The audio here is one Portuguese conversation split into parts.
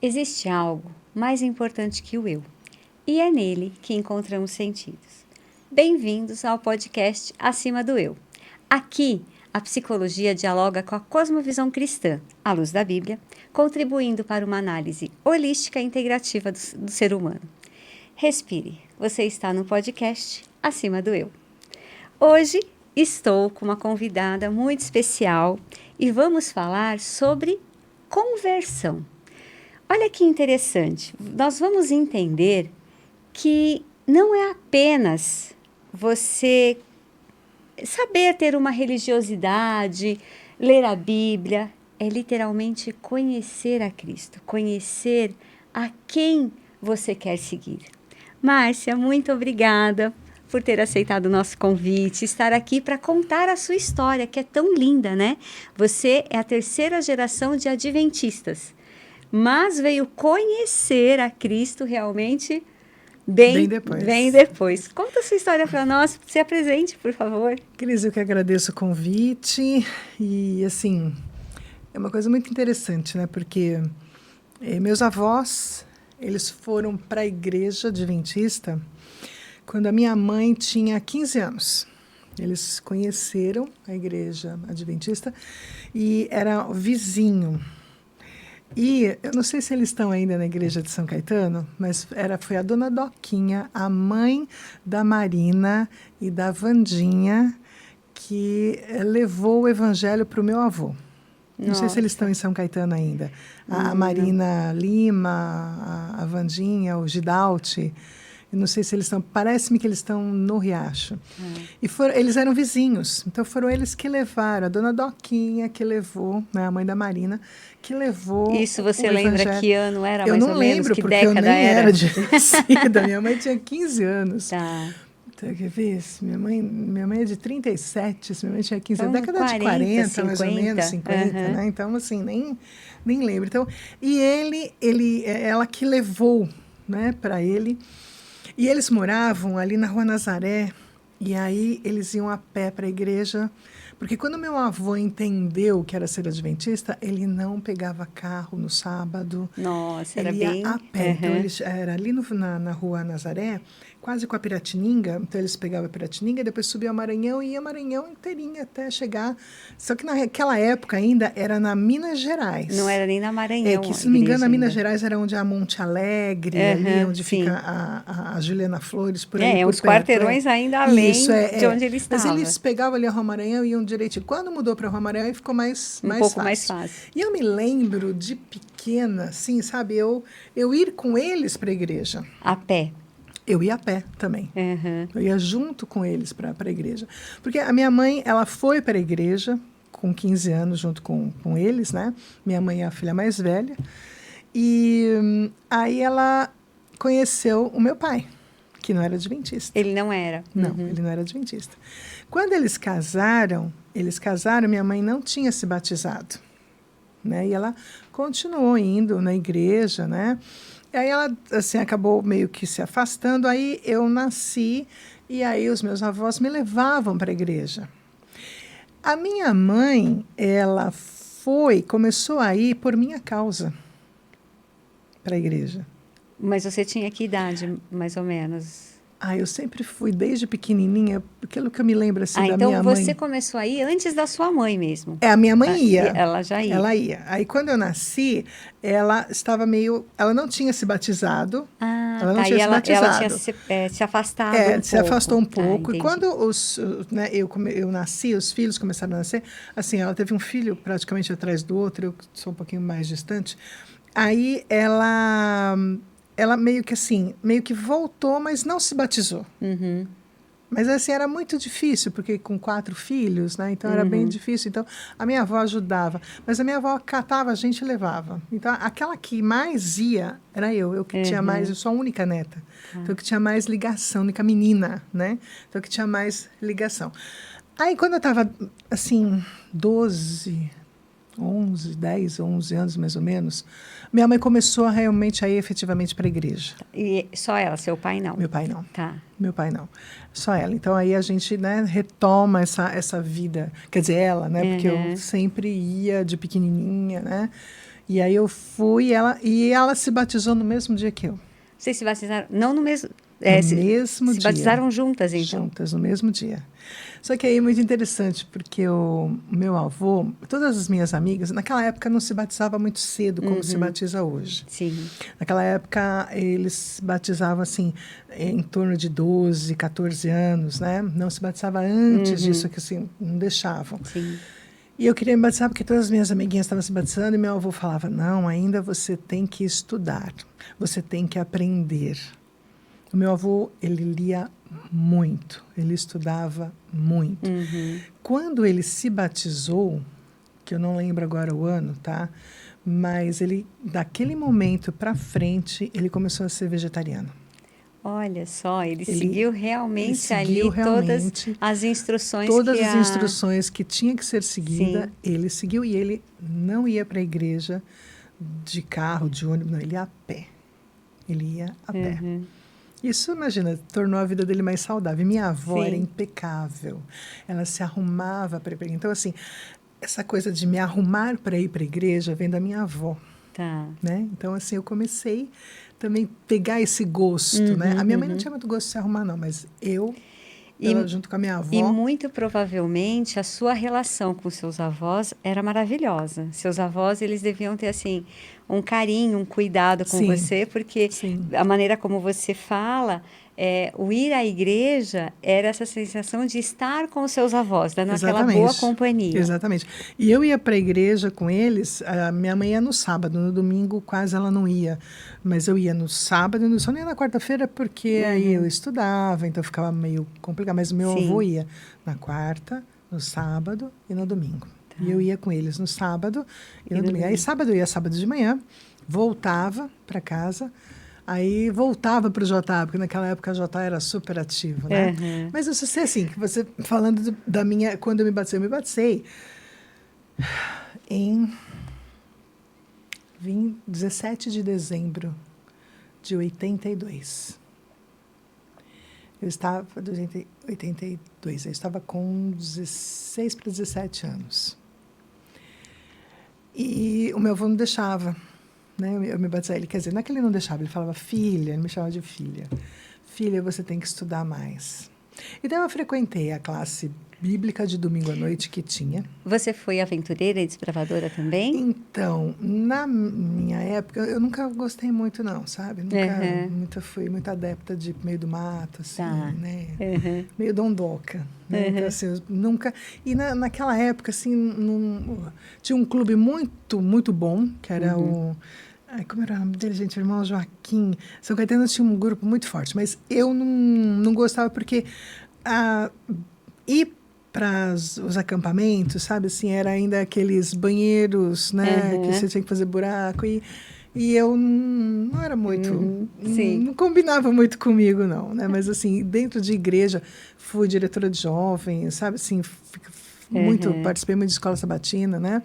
Existe algo mais importante que o eu, e é nele que encontramos sentidos. Bem-vindos ao podcast Acima do Eu. Aqui, a psicologia dialoga com a cosmovisão cristã, à luz da Bíblia, contribuindo para uma análise holística e integrativa do ser humano. Respire, você está no podcast Acima do Eu. Hoje estou com uma convidada muito especial e vamos falar sobre conversão. Olha que interessante, nós vamos entender que não é apenas você saber ter uma religiosidade, ler a Bíblia, é literalmente conhecer a Cristo, conhecer a quem você quer seguir. Márcia, muito obrigada por ter aceitado o nosso convite, estar aqui para contar a sua história, que é tão linda, né? Você é a terceira geração de adventistas, mas veio conhecer a Cristo realmente bem depois. Conta a sua história para nós, se apresente, por favor. Cris, eu que agradeço o convite e, assim, é uma coisa muito interessante, né? Porque meus avós, eles foram para a igreja adventista quando a minha mãe tinha 15 anos. Eles conheceram a igreja adventista e era vizinho. E eu não sei se eles estão ainda na igreja de São Caetano, mas foi a dona Doquinha, a mãe da Marina e da Vandinha, que levou o evangelho para o meu avô. Não sei se eles estão em São Caetano ainda. A Marina Lima, a Vandinha, o Gidalte. Eu não sei se eles estão... Parece-me que eles estão no Riacho. E eles eram vizinhos. Então, foram eles que levaram. A dona Doquinha que levou, né, a mãe da Marina, que levou. Isso você lembra evangelho. Que ano era, eu mais ou menos? Lembro, Que porque década eu nem era de nascida. Minha mãe tinha 15 anos. Tá. Então, quer ver? Minha mãe é de 37, minha mãe tinha 15 então, anos. Década 40, de 40, 50, mais ou menos, 50, né? Então, assim, nem lembro. Então, e ela que levou, né, para ele. E eles moravam ali na Rua Nazaré, e aí eles iam a pé para a igreja, porque quando meu avô entendeu que era ser adventista, ele não pegava carro no sábado. Nossa, ele era ia a pé. Então, era ali na Rua Nazaré, quase com a Piratininga. Então, eles pegavam a Piratininga e depois subiam ao Maranhão e ia Maranhão inteirinha até chegar. Só que naquela época ainda era na Minas Gerais. Não era nem na Maranhão. Que, se não me engano, a Minas Gerais era onde a Monte Alegre, ali onde fica a Juliana Flores, por aí por os perto. quarteirões ainda além de onde ele estava. Mas eles pegavam ali a Rua Maranhão e iam direito. Quando mudou para a Rua Maranhão, aí ficou mais pouco mais fácil. E eu me lembro de pequena, assim, sabe, eu ir com eles para a igreja. A pé. Eu ia a pé também. Eu ia junto com eles para a igreja. Porque a minha mãe, ela foi para a igreja com 15 anos, junto com eles, né? Minha mãe é a filha mais velha. E aí ela conheceu o meu pai, que não era adventista. Ele não era? Não, ele não era adventista. Quando eles casaram, minha mãe não tinha se batizado, né? E ela continuou indo na igreja, né? E aí ela, assim, acabou meio que se afastando. Aí eu nasci e aí os meus avós me levavam para a igreja. A minha mãe, ela começou a ir por minha causa para a igreja. Mas você tinha que idade, mais ou menos? Eu sempre fui, desde pequenininha, aquilo que eu me lembro, assim, da então minha mãe. Então, você começou a ir antes da sua mãe mesmo? A minha mãe ia. Ela já ia? Ela ia. Aí, quando eu nasci, ela estava meio... Ela não tinha se batizado. Ela não tinha se batizado. Ela tinha se afastado um pouco. Se afastou um pouco. E quando eu nasci, os filhos começaram a nascer, assim, ela teve um filho praticamente atrás do outro, eu sou um pouquinho mais distante. Aí, ela meio que voltou, mas não se batizou. Mas, assim, era muito difícil, porque com 4 filhos, né? Então, era bem difícil. Então, a minha avó ajudava. Mas a minha avó catava a gente e levava. Então, aquela que mais ia era eu. Eu que tinha mais... Eu sou a única neta. Então, eu que tinha mais ligação. Única menina, né? Então, eu que tinha mais ligação. Aí, quando eu estava, assim, 10, 11 anos, mais ou menos, minha mãe começou realmente a ir efetivamente para a igreja. E só ela, seu pai não? Meu pai não. Tá. Meu pai não. Só ela. Então, aí a gente, né, retoma essa vida. Quer dizer, ela, né? Porque eu sempre ia de pequenininha, né? E aí eu fui, e ela se batizou no mesmo dia que eu. Vocês se batizaram, não no mesmo... No mesmo se dia. batizaram juntas, então? Juntas, no mesmo dia. Só que aí é muito interessante, porque o meu avô, todas as minhas amigas, naquela época não se batizava muito cedo, como se batiza hoje. Sim. Naquela época, eles batizavam, assim, em torno de 12, 14 anos, né? Não se batizava antes disso, que assim, não deixavam. Sim. E eu queria me batizar porque todas as minhas amiguinhas estavam se batizando e meu avô falava, não, ainda você tem que estudar, você tem que aprender. O meu avô, ele lia muito, ele estudava muito. Quando ele se batizou, que eu não lembro agora o ano, tá? Mas ele, daquele momento para frente, ele começou a ser vegetariano. Olha só, ele seguiu realmente seguiu ali realmente todas as instruções todas que as instruções que tinha que ser seguida, Sim. ele seguiu e ele não ia para a igreja de carro, de ônibus, não, ele ia a pé. Ele ia a pé. Isso, imagina, tornou a vida dele mais saudável. Minha avó Sim. era impecável. Ela se arrumava para ir para a igreja. Então, assim, essa coisa de me arrumar para ir para a igreja vem da minha avó. Tá. Né? Então, assim, eu comecei também pegar esse gosto, né? A minha mãe não tinha muito gosto de se arrumar, não, mas eu, junto com a minha avó... E muito provavelmente a sua relação com seus avós era maravilhosa. Seus avós, eles deviam ter, assim, um carinho, um cuidado com Sim, você, porque sim. a maneira como você fala, o ir à igreja era essa sensação de estar com os seus avós, dando aquela boa companhia. Exatamente. E eu ia para a igreja com eles, a minha mãe ia no sábado, no domingo quase ela não ia. Mas eu ia no sábado, só não ia na quarta-feira, porque aí eu estudava, então ficava meio complicado. Mas o meu avô ia na quarta, no sábado e no domingo. E eu ia com eles no sábado e no domingo. Aí sábado eu ia sábado de manhã, voltava para casa, aí voltava para o JA, porque naquela época a JA era super ativo, né? Mas eu sei assim, que você falando da minha... Quando eu me batizei em 17 de dezembro de 82. Eu estava... 82, eu estava com 16 para 17 anos. E o meu avô não deixava, né? Eu me batizei. Ele, quer dizer, não é que ele não deixava, ele falava filha, ele me chamava de filha. Filha, você tem que estudar mais. Então, eu frequentei a classe bíblica de domingo à noite que tinha. Você foi aventureira e desbravadora também? Então, na minha época, eu nunca gostei muito, não, sabe? Nunca fui muito adepta de meio do mato, assim, né? Meio dondoca, né? Então, assim, eu nunca... E naquela época, assim, tinha um clube muito, muito bom, que era o... Ai, como era o nome dele, gente? O irmão Joaquim. São Caetano tinha um grupo muito forte, mas eu não gostava porque ir para os acampamentos, sabe, assim, era ainda aqueles banheiros, né, que você tinha que fazer buraco, e eu não era muito, não combinava muito comigo, não, né, mas assim, dentro de igreja, fui diretora de jovens, sabe, assim, participei muito de escola sabatina, né,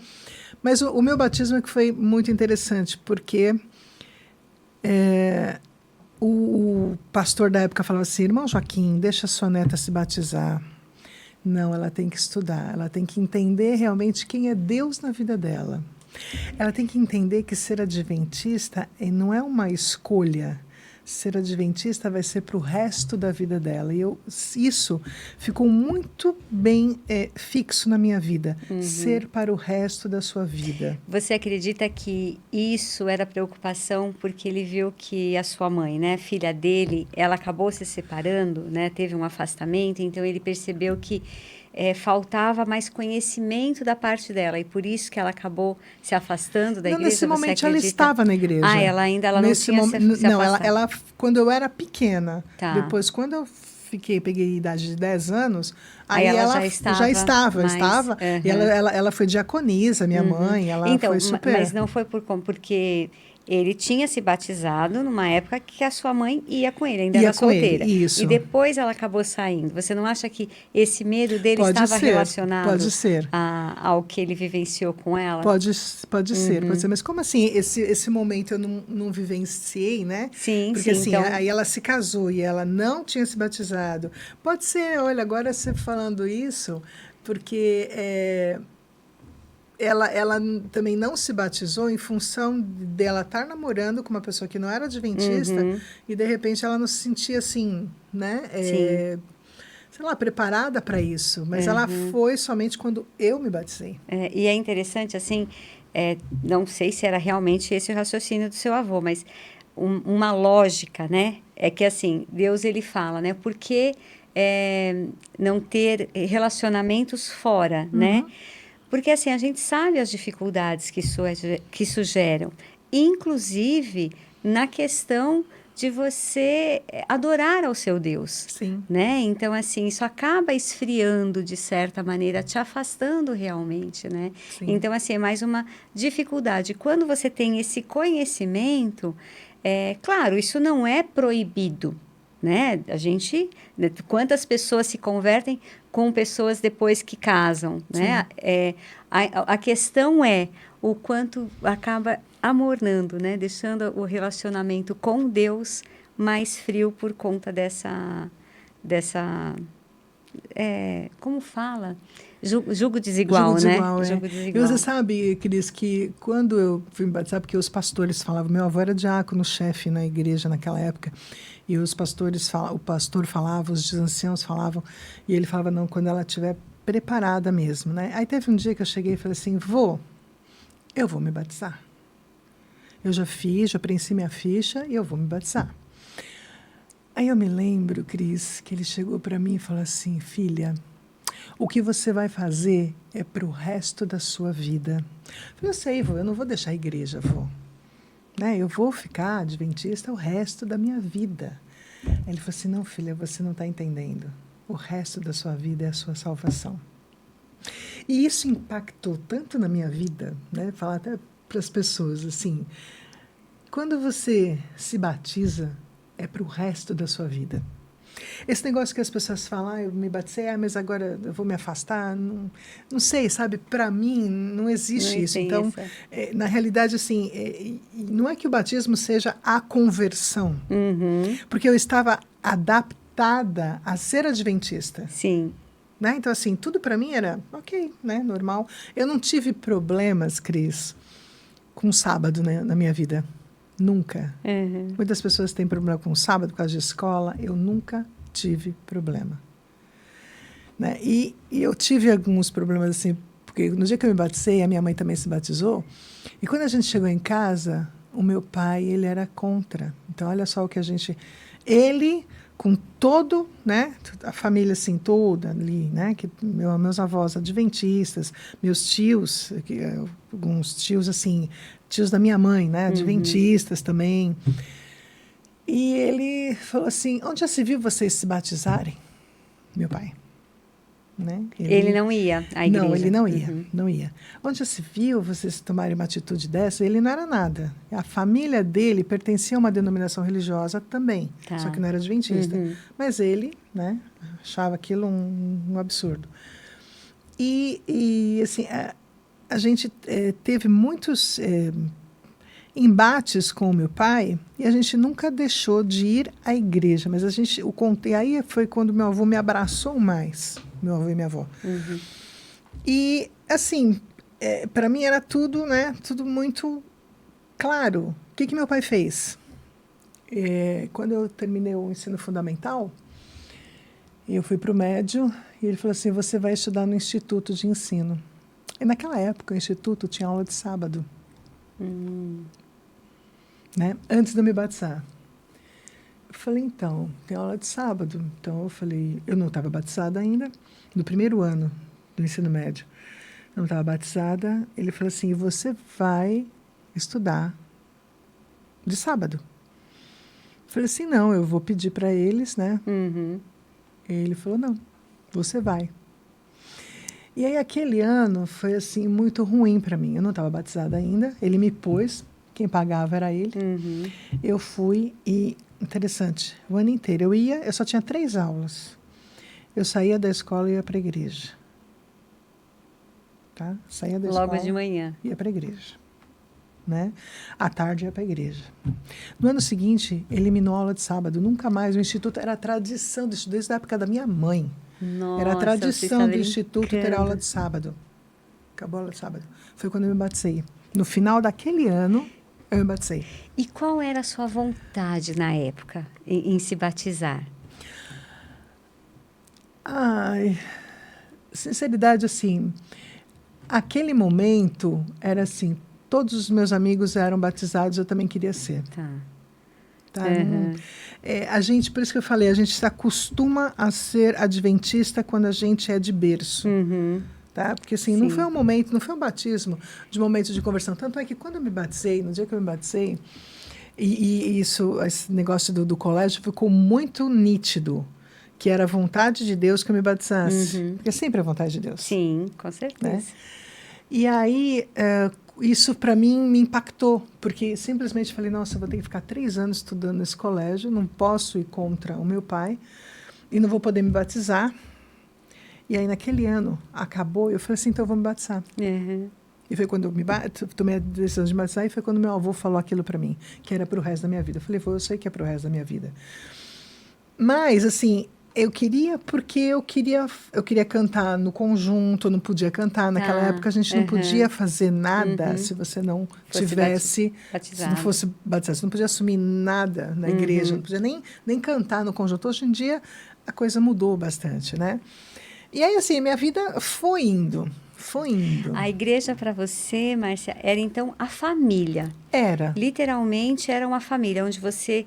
mas o meu batismo é que foi muito interessante, porque o pastor da época falava assim, irmão Joaquim, deixa a sua neta se batizar. Não, ela tem que estudar, ela tem que entender realmente quem é Deus na vida dela. Ela tem que entender que ser adventista não é uma escolha. Ser adventista vai ser para o resto da vida dela. E isso ficou muito bem fixo na minha vida. Ser para o resto da sua vida. Você acredita que isso era preocupação porque ele viu que a sua mãe, né, filha dele, ela acabou se separando, né, teve um afastamento, então ele percebeu que faltava mais conhecimento da parte dela e por isso que ela acabou se afastando da igreja? Nesse momento você ela estava na igreja. Ela não tinha se não, afastado. ela quando eu era pequena. Tá. Depois, quando eu peguei a idade de 10 anos, aí ela já estava. E ela foi diaconisa, minha mãe, ela então, foi super... Mas não foi porque ele tinha se batizado numa época que a sua mãe ia com ele, ainda era solteira. Isso. E depois ela acabou saindo. Você não acha que esse medo dele estava relacionado ao que ele vivenciou com ela? Pode ser. Mas como assim, esse momento eu não vivenciei, né? Sim, porque sim. Assim, então... aí ela se casou e ela não tinha se batizado. Pode ser, olha, agora você falando isso, porque... ela também não se batizou em função dela estar namorando com uma pessoa que não era adventista e, de repente, ela não se sentia assim, né? Sim. Sei lá, preparada para isso. Mas ela foi somente quando eu me batizei. E é interessante, assim, não sei se era realmente esse o raciocínio do seu avô, mas uma lógica, né? É que, assim, Deus, ele fala, né? Por que não ter relacionamentos fora, né? Porque, assim, a gente sabe as dificuldades que isso geram. Inclusive, na questão de você adorar ao seu Deus, Sim. né? Então, assim, isso acaba esfriando, de certa maneira, te afastando realmente, né? Sim. Então, assim, é mais uma dificuldade. Quando você tem esse conhecimento, claro, isso não é proibido, né? Quantas pessoas se convertem com pessoas depois que casam, né? A questão é o quanto acaba amornando, né? Deixando o relacionamento com Deus mais frio por conta como fala? Julgo Julgo desigual, né? desigual, é. Julgo E você desigual. sabe, Cris, que quando eu fui me batizar, porque os pastores falavam, meu avô era diácono-chefe na igreja naquela época, e os pastores o pastor falava, os anciãos falavam, e ele falava, não, quando ela estiver preparada mesmo, né? Aí teve um dia que eu cheguei e falei assim, eu vou me batizar. Eu já preenchi minha ficha e eu vou me batizar. Aí eu me lembro, Cris, que ele chegou para mim e falou assim, filha, o que você vai fazer é para o resto da sua vida. Eu sei, vô, eu não vou deixar a igreja, vô. Né? Eu vou ficar adventista o resto da minha vida. Aí ele falou assim, não, filha, você não está entendendo. O resto da sua vida é a sua salvação. E isso impactou tanto na minha vida, né? Falar até para as pessoas, assim, quando você se batiza, é para o resto da sua vida. Esse negócio que as pessoas falam, eu me batizei, mas agora eu vou me afastar, não sei, sabe? Para mim, não existe Não isso. tem Então, essa. na realidade, assim, não é que o batismo seja a conversão, porque eu estava adaptada a ser adventista. Sim. Né? Então, assim, tudo para mim era ok, né? Normal. Eu não tive problemas, Cris, com sábado, né, na minha vida. Nunca. Muitas pessoas têm problema com sábado por causa de escola. Eu nunca tive problema. Né? E eu tive alguns problemas assim, porque no dia que eu me batizei, a minha mãe também se batizou. E quando a gente chegou em casa, o meu pai, ele era contra. Então, olha só o que a gente... Ele, com todo, né, a família assim toda ali, né, que meus avós adventistas, meus tios, alguns tios assim, tios da minha mãe, né, adventistas também. E ele falou assim, onde já se viu vocês se batizarem? Meu pai. Né? Ele não ia à igreja? Não, ele não ia. Onde já se viu vocês tomarem uma atitude dessa? Ele não era nada. A família dele pertencia a uma denominação religiosa também, só que não era adventista. Mas ele, né, achava aquilo um absurdo. E assim, a gente teve muitos embates com o meu pai e a gente nunca deixou de ir à igreja, mas e aí foi quando meu avô me abraçou mais, meu avô e minha avó. E assim, para mim era tudo, né, tudo muito claro. O que meu pai fez? Quando eu terminei o ensino fundamental, eu fui para o médio e ele falou assim, você vai estudar no instituto de ensino. E naquela época o instituto tinha aula de sábado. Né? Antes de eu me batizar. Eu falei, então, tem aula de sábado. Então, eu falei, eu não estava batizada ainda, no primeiro ano do ensino médio. Eu não estava batizada. Ele falou assim, você vai estudar de sábado. Eu falei assim, não, eu vou pedir para eles, né? Ele falou, não, você vai. E aí, aquele ano foi, assim, muito ruim para mim. Eu não estava batizada ainda. Ele me pôs, quem pagava era ele. Eu fui e, interessante, o ano inteiro eu só tinha 3 aulas. Eu saía da escola e ia para a igreja. Tá? Saía da escola. Logo de manhã. Ia para a igreja. Né? À tarde ia para a igreja. No ano seguinte, eliminou a aula de sábado. Nunca mais. O instituto era a tradição do instituto, desde a época da minha mãe. Nossa, era a tradição do instituto ter aula de sábado. acabou o sábado. Foi quando eu me batizei. No final daquele ano, eu me batizei. E qual era a sua vontade na época em se batizar? Ai, sinceridade, assim, aquele momento era assim, todos os meus amigos eram batizados, eu também queria ser. Tá. Não, a gente, por isso que eu falei, a gente se acostuma a ser adventista quando a gente é de berço. Tá? Porque assim, não foi um momento, não foi um batismo de momento de conversão. Tanto é que quando eu me batizei, no dia que eu me batizei, e isso, esse negócio do colégio ficou muito nítido, que era a vontade de Deus que eu me batizasse. Porque sempre é a vontade de Deus. Sim, com certeza. Né? E aí, isso para mim me impactou, porque simplesmente falei, nossa, eu vou ter que ficar 3 anos estudando nesse colégio, não posso ir contra o meu pai, e não vou poder me batizar. E aí, naquele ano, acabou, eu falei assim, então eu vou me batizar. E foi quando eu tomei a decisão de me batizar, e foi quando meu avô falou aquilo para mim, que era para o resto da minha vida. Eu falei, vô, eu sei que é para o resto da minha vida. Mas, assim, eu queria porque eu queria cantar no conjunto, eu não podia cantar. Naquela época, a gente não podia fazer nada se você não tivesse... batizado. Se não fosse batizado, você não podia assumir nada na igreja, não podia nem cantar no conjunto. Hoje em dia, a coisa mudou bastante, né? E aí, assim, minha vida foi indo. A igreja para você, Márcia, era então a família. Era. Literalmente era uma família, onde você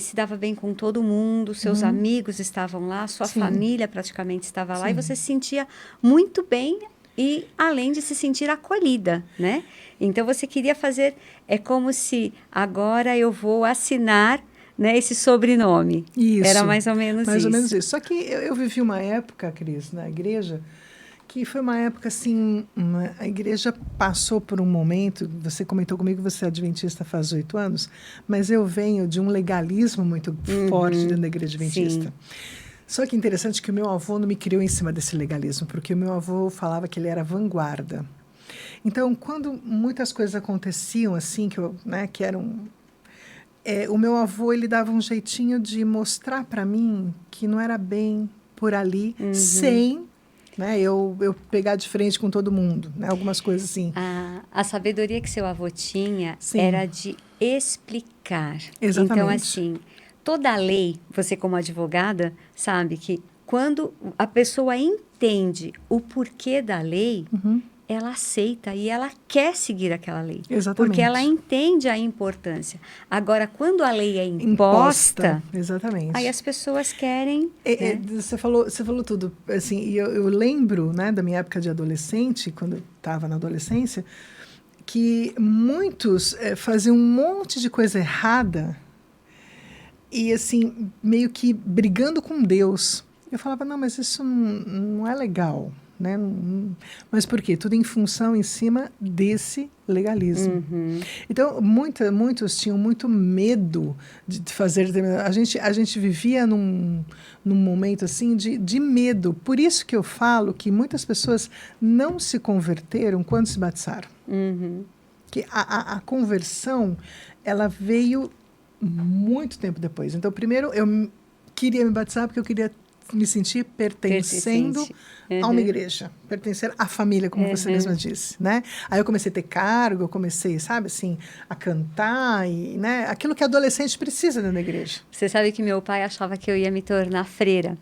se dava bem com todo mundo, seus amigos estavam lá, sua família praticamente estava lá, e você se sentia muito bem e além de se sentir acolhida, né? Então você queria fazer, é como se agora eu vou assinar, né, esse sobrenome. Isso. Era mais ou menos isso. Mais ou menos isso. Só que eu vivi uma época, Cris, na igreja, que foi uma época assim, a igreja passou por um momento, você comentou comigo que você é adventista faz 8 anos, mas eu venho de um legalismo muito forte dentro da igreja adventista. Só que interessante que o meu avô não me criou em cima desse legalismo, porque o meu avô falava que ele era vanguarda. Então, quando muitas coisas aconteciam assim, que eram... o meu avô, ele dava um jeitinho de mostrar para mim que não era bem por ali, sem... Né, eu pegar de frente com todo mundo, né, algumas coisas assim. A sabedoria que seu avô tinha era de explicar. Exatamente. Então, assim, toda lei, você como advogada, sabe que quando a pessoa entende o porquê da lei, ela aceita e ela quer seguir aquela lei. Exatamente. Porque ela entende a importância. Agora, quando a lei é imposta, exatamente. aí as pessoas querem... né? Você falou tudo. Assim, e eu lembro, né, da minha época de adolescente, quando eu estava na adolescência, que muitos faziam um monte de coisa errada e, assim, meio que brigando com Deus. Eu falava, não, mas isso não é legal. Né? Mas por quê? Tudo em função, em cima desse legalismo. Então, muitos tinham muito medo de fazer... A gente vivia num momento assim de medo. Por isso que eu falo que muitas pessoas não se converteram quando se batizaram. Que a conversão, ela veio muito tempo depois. Então, primeiro, eu queria me batizar porque eu queria me sentir pertencendo a uma igreja, pertencer à família, como você mesma disse, né? Aí eu comecei a ter cargo, eu comecei, sabe, assim, a cantar e, né, aquilo que adolescente precisa dentro da igreja. Você sabe que meu pai achava que eu ia me tornar freira,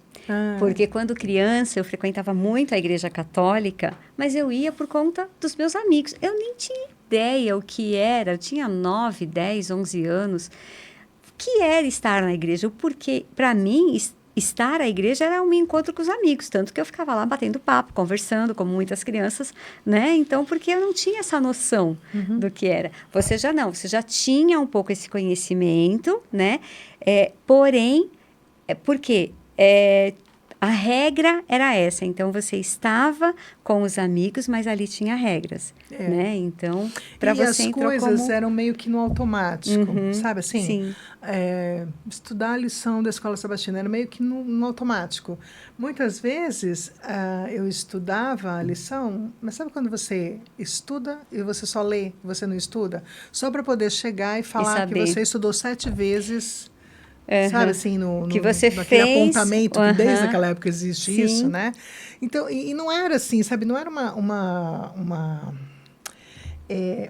porque quando criança eu frequentava muito a igreja católica, mas eu ia por conta dos meus amigos. Eu nem tinha ideia o que era, eu tinha 9, 10, 11 anos, o que era estar na igreja, porque para mim estar à igreja era um encontro com os amigos, tanto que eu ficava lá batendo papo, conversando, como muitas crianças, né? Então, porque eu não tinha essa noção do que era. Você já tinha um pouco esse conhecimento, né? Porém, porque a regra era essa. Então, você estava com os amigos, mas ali tinha regras, né? Então, para você entrou as coisas eram meio que no automático, sabe assim? Sim. Estudar a lição da Escola Sabatina era meio que no automático. Muitas vezes, eu estudava a lição, mas sabe quando você estuda e você só lê, você não estuda? Só para poder chegar e falar que você estudou 7 vezes... Sabe, assim, que você naquele fez, apontamento, que desde aquela época existe sim. isso, né? Então, e não era assim, sabe? Não era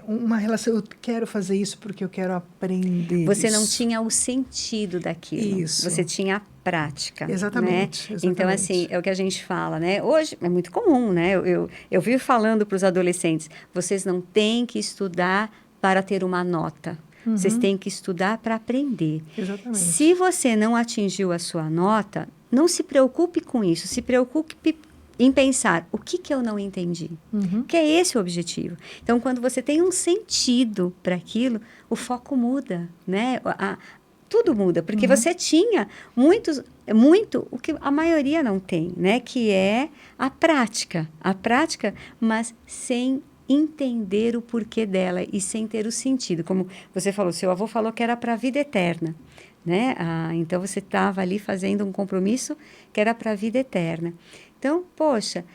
uma relação, eu quero fazer isso porque eu quero aprender Você não isso. tinha o sentido daquilo. Isso. Você tinha a prática, Exatamente, né? exatamente. Então, assim, é o que a gente fala, né? Hoje é muito comum, né? Eu vivo falando para os adolescentes, vocês não têm que estudar para ter uma nota. Vocês têm que estudar para aprender. Exatamente. Se você não atingiu a sua nota, não se preocupe com isso. Se preocupe em pensar, o que eu não entendi? Que é esse o objetivo. Então, quando você tem um sentido para aquilo, o foco muda, né? Tudo muda, porque você tinha muito, o que a maioria não tem, né? Que é a prática, mas sem entender o porquê dela e sem ter o sentido. Como você falou, seu avô falou que era para a vida eterna, né? Então, você estava ali fazendo um compromisso que era para a vida eterna. Então, poxa,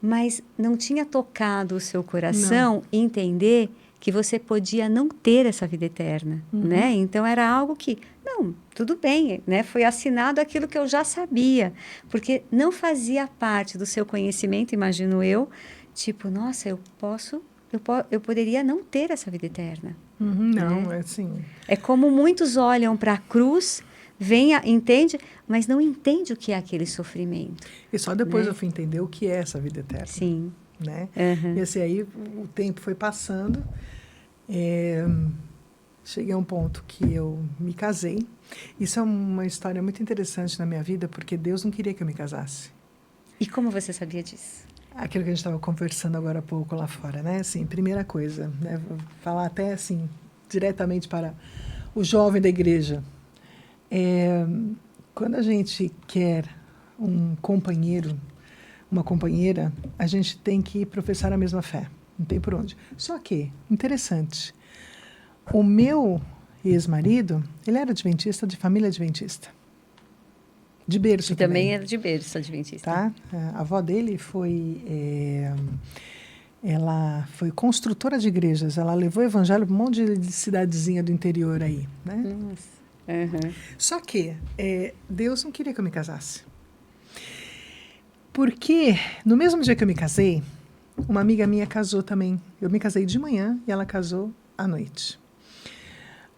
mas não tinha tocado o seu coração entender que você podia não ter essa vida eterna, né? Então, era algo que, não, tudo bem, né? Foi assinado aquilo que eu já sabia, porque não fazia parte do seu conhecimento, imagino eu, tipo, nossa, eu poderia não ter essa vida eterna. Não, né? é assim. É como muitos olham para a cruz, entende, mas não entende o que é aquele sofrimento. E só depois né? eu fui entender o que é essa vida eterna. Sim. Né? E assim, aí o tempo foi passando. Cheguei a um ponto que eu me casei. Isso é uma história muito interessante na minha vida, porque Deus não queria que eu me casasse. E como você sabia disso? Aquilo que a gente estava conversando agora há pouco lá fora, né? Assim, primeira coisa, né? Vou falar até assim, diretamente para o jovem da igreja. Quando a gente quer um companheiro, uma companheira, a gente tem que professar a mesma fé. Não tem por onde. Só que, interessante, o meu ex-marido, ele era adventista, de família adventista. De berço também. Também era de berço adventista. Tá? A avó dele ela foi construtora de igrejas. Ela levou o evangelho para um monte de cidadezinha do interior aí. Né? Nossa. Só que Deus não queria que eu me casasse. Porque no mesmo dia que eu me casei, uma amiga minha casou também. Eu me casei de manhã e ela casou à noite.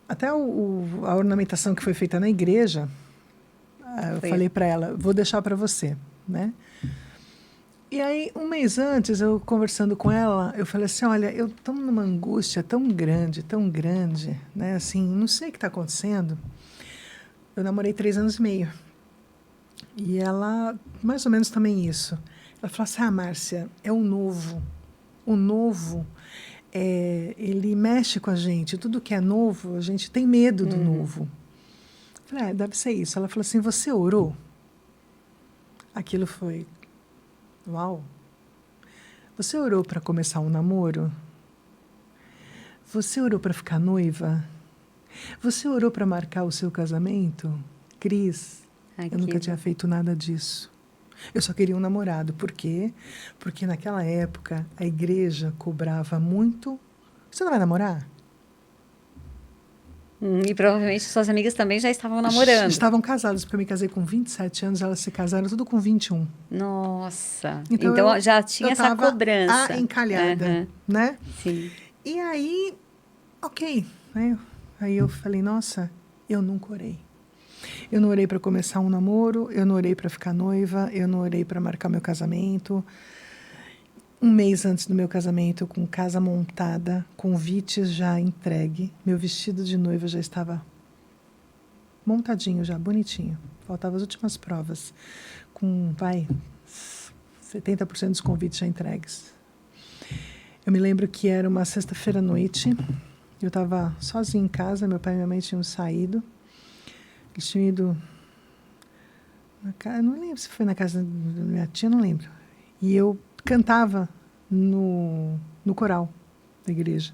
Até a ornamentação que foi feita na igreja, eu falei para ela, vou deixar para você, né? E aí, um mês antes, eu conversando com ela, eu falei assim, olha, eu estou numa angústia tão grande, né? Assim, não sei o que está acontecendo. Eu namorei 3 anos e meio. E ela, mais ou menos também isso. Ela falou assim, Márcia, é o novo. O novo, ele mexe com a gente. Tudo que é novo, a gente tem medo do novo. Eu falei, deve ser isso. Ela falou assim, você orou? Aquilo foi, uau. Você orou para começar um namoro? Você orou para ficar noiva? Você orou para marcar o seu casamento? Cris, eu nunca tinha feito nada disso. Eu só queria um namorado. Por quê? Porque naquela época a igreja cobrava muito. Você não vai namorar? E provavelmente suas amigas também já estavam namorando. Estavam casadas, porque eu me casei com 27 anos, elas se casaram tudo com 21. Nossa. Então já tinha essa cobrança. Encalhada, né? Sim. E aí, ok. Né? Aí eu falei, nossa, eu nunca orei. Eu não orei para começar um namoro, eu não orei para ficar noiva, eu não orei para marcar meu casamento. Um mês antes do meu casamento, com casa montada, convites já entregue, meu vestido de noiva já estava montadinho, já bonitinho. Faltavam as últimas provas, com, 70% dos convites já entregues. Eu me lembro que era uma sexta-feira à noite, eu estava sozinha em casa, meu pai e minha mãe tinham saído. Eles tinham ido na casa, não lembro se foi na casa da minha tia, não lembro. E eu cantava no coral da igreja.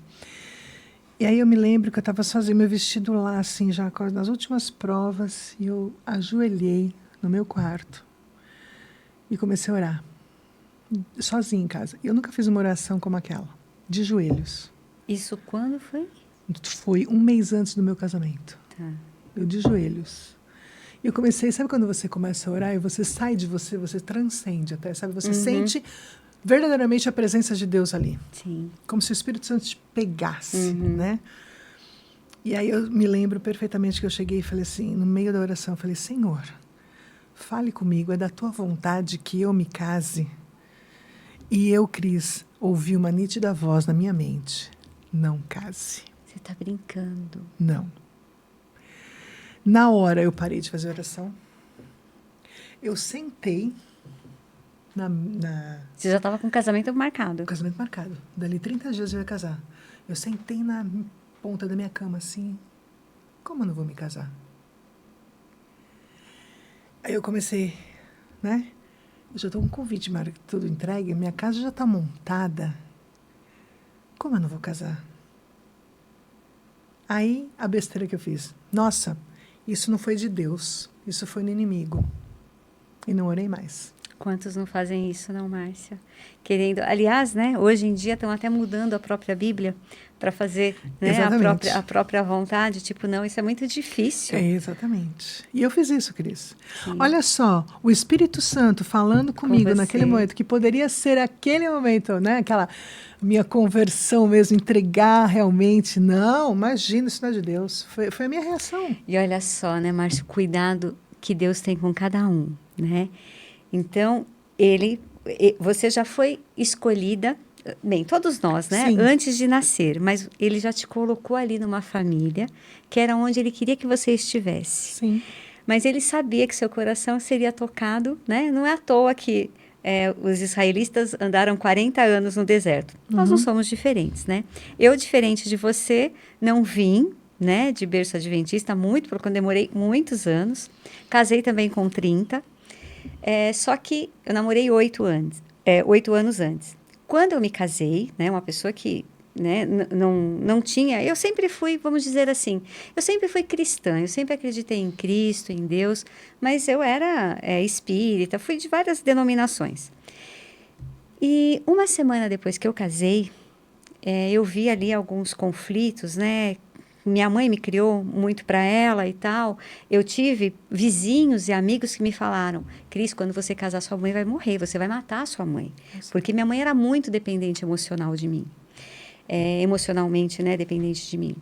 E aí eu me lembro que eu estava sozinha, meu vestido lá, assim, já nas últimas provas, e eu ajoelhei no meu quarto e comecei a orar, sozinha em casa. Eu nunca fiz uma oração como aquela, de joelhos. Isso quando foi? Foi um mês antes do meu casamento. Tá. Eu de joelhos. E eu comecei, sabe quando você começa a orar e você sai de você, você transcende até, sabe? Você sente verdadeiramente a presença de Deus ali. Sim. Como se o Espírito Santo te pegasse, né? E aí eu me lembro perfeitamente que eu cheguei e falei assim, no meio da oração, eu falei, Senhor, fale comigo, é da tua vontade que eu me case? E eu, Cris, ouvi uma nítida voz na minha mente, não case. Você está brincando. Não. Na hora eu parei de fazer oração. Eu sentei Você já estava com o casamento marcado. casamento marcado. Dali 30 dias eu ia casar. Eu sentei na ponta da minha cama assim. Como eu não vou me casar? Aí eu comecei, né? Eu já estou com um convite, tudo entregue. Minha casa já está montada. Como eu não vou casar? Aí a besteira que eu fiz. Nossa, isso não foi de Deus. Isso foi no inimigo. E não orei mais. Quantos não fazem isso, não, Márcia? Querendo, aliás, né, hoje em dia estão até mudando a própria Bíblia para fazer, né, a própria vontade. Tipo, não, isso é muito difícil. É, exatamente. E eu fiz isso, Cris. Sim. Olha só, o Espírito Santo falando comigo naquele momento, que poderia ser aquele momento, né, aquela minha conversão mesmo, entregar realmente. Não, imagina, isso não é de Deus. Foi a minha reação. E olha só, né, Márcio, o cuidado que Deus tem com cada um, né? Então, você já foi escolhida, bem, todos nós, né? Sim. Antes de nascer, mas ele já te colocou ali numa família, que era onde ele queria que você estivesse. Sim. Mas ele sabia que seu coração seria tocado, né? Não é à toa que os israelitas andaram 40 anos no deserto. Nós não somos diferentes, né? Eu, diferente de você, não vim, né, de berço adventista, porque eu demorei muitos anos. Casei também com 30. Só que eu namorei 8 anos antes. Quando eu me casei, né, uma pessoa que, né, não tinha... Eu sempre fui, vamos dizer assim, eu sempre fui cristã, eu sempre acreditei em Cristo, em Deus, mas eu era espírita, fui de várias denominações. E uma semana depois que eu casei, eu vi ali alguns conflitos, né? Minha mãe me criou muito para ela e tal. Eu tive vizinhos e amigos que me falaram: Cris, quando você casar, sua mãe vai morrer, você vai matar a sua mãe. Nossa. Porque minha mãe era muito dependente emocional de mim. Emocionalmente, né, dependente de mim.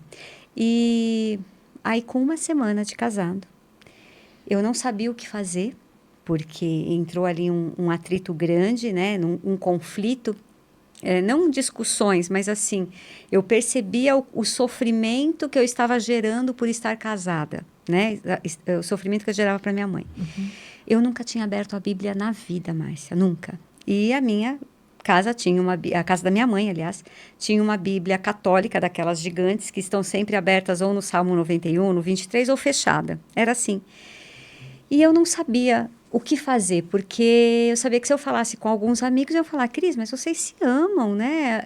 E aí, com uma semana de casado, eu não sabia o que fazer, porque entrou ali um atrito grande, né, um conflito. Não discussões, mas assim, eu percebia o sofrimento que eu estava gerando por estar casada, né? O sofrimento que eu gerava para minha mãe. Eu nunca tinha aberto a Bíblia na vida, Márcia, nunca. E a minha casa tinha a casa da minha mãe, aliás, tinha uma Bíblia católica, daquelas gigantes, que estão sempre abertas ou no Salmo 91, no 23, ou fechada. Era assim. E eu não sabia o que fazer, porque eu sabia que se eu falasse com alguns amigos, eu ia falar: Cris, mas vocês se amam, né?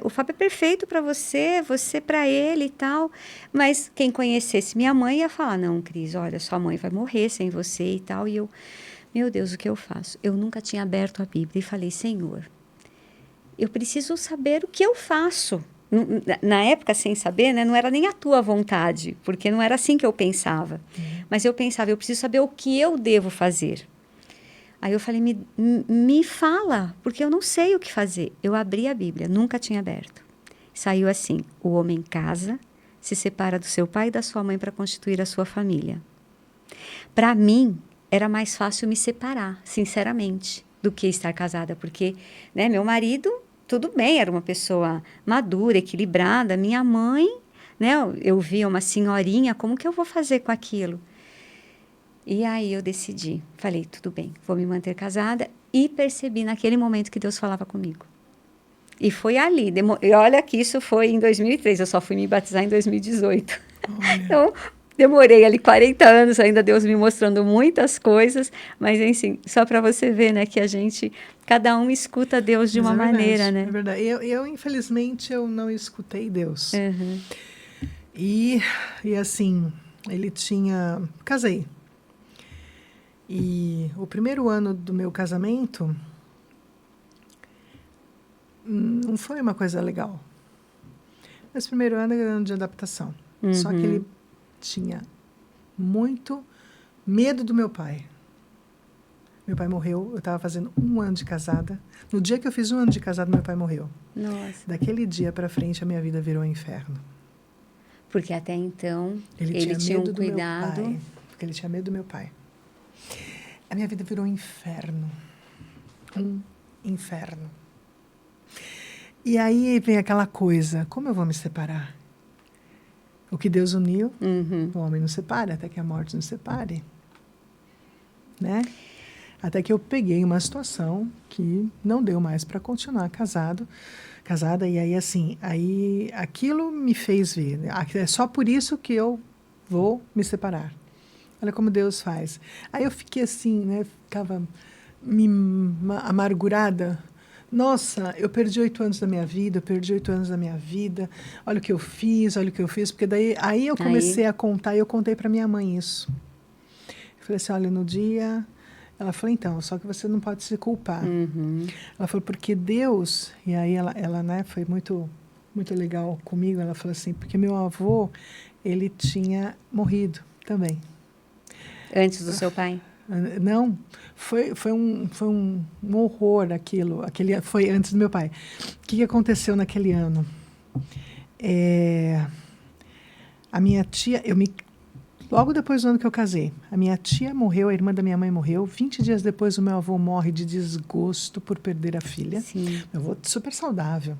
O Fábio é perfeito para você, você para ele e tal. Mas quem conhecesse minha mãe ia falar: não, Cris, olha, sua mãe vai morrer sem você e tal. E eu, meu Deus, o que eu faço? Eu nunca tinha aberto a Bíblia e falei: Senhor, eu preciso saber o que eu faço. Na época, sem saber, né, não era nem a tua vontade, porque não era assim que eu pensava. Mas eu pensava: eu preciso saber o que eu devo fazer. Aí eu falei: me fala, porque eu não sei o que fazer. Eu abri a Bíblia, nunca tinha aberto. Saiu assim: o homem casa, se separa do seu pai e da sua mãe para constituir a sua família. Para mim, era mais fácil me separar, sinceramente, do que estar casada, porque, né, meu marido... Tudo bem, era uma pessoa madura, equilibrada. Minha mãe, né, eu via uma senhorinha, como que eu vou fazer com aquilo? E aí eu decidi, falei: tudo bem, vou me manter casada. E percebi naquele momento que Deus falava comigo. E foi ali, e olha que isso foi em 2003, eu só fui me batizar em 2018. Então, demorei ali 40 anos ainda, Deus me mostrando muitas coisas, mas, enfim, só para você ver, né, que cada um escuta Deus de uma maneira, né? É verdade. Eu, infelizmente, eu não escutei Deus. E assim, casei. E o primeiro ano do meu casamento não foi uma coisa legal. Mas o primeiro ano era ano de adaptação. Só que ele tinha muito Medo do meu pai. Meu pai morreu, eu estava fazendo 1 ano de casada. No dia que eu fiz 1 ano de casada, meu pai morreu. Nossa. Daquele dia para frente, a minha vida virou um inferno. Porque até então Ele tinha um medo do meu cuidado. pai, porque ele tinha medo do meu pai. A minha vida virou um inferno. Um inferno. E aí vem aquela coisa, como eu vou me separar? O que Deus uniu, o homem não separa, até que a morte nos separe. Né? Até que eu peguei uma situação que não deu mais para continuar casada, e aí assim, aí aquilo me fez ver, né? É só por isso que eu vou me separar. Olha como Deus faz. Aí eu fiquei assim, né? Ficava amargurada. Nossa, eu perdi 8 anos da minha vida, olha o que eu fiz, porque daí aí eu comecei a contar, e eu contei para minha mãe isso. Eu falei assim, olha, no dia... Ela falou, então, só que você não pode se culpar. Ela falou, porque Deus... E aí ela né, foi muito, muito legal comigo. Ela falou assim, porque meu avô, ele tinha morrido também. Antes do seu pai? Não, foi um horror aquilo. Foi antes do meu pai. O que aconteceu naquele ano? A minha tia... Logo depois do ano que eu casei, a minha tia morreu, a irmã da minha mãe morreu. 20 dias depois, o meu avô morre de desgosto por perder a filha. Sim. Meu avô super saudável.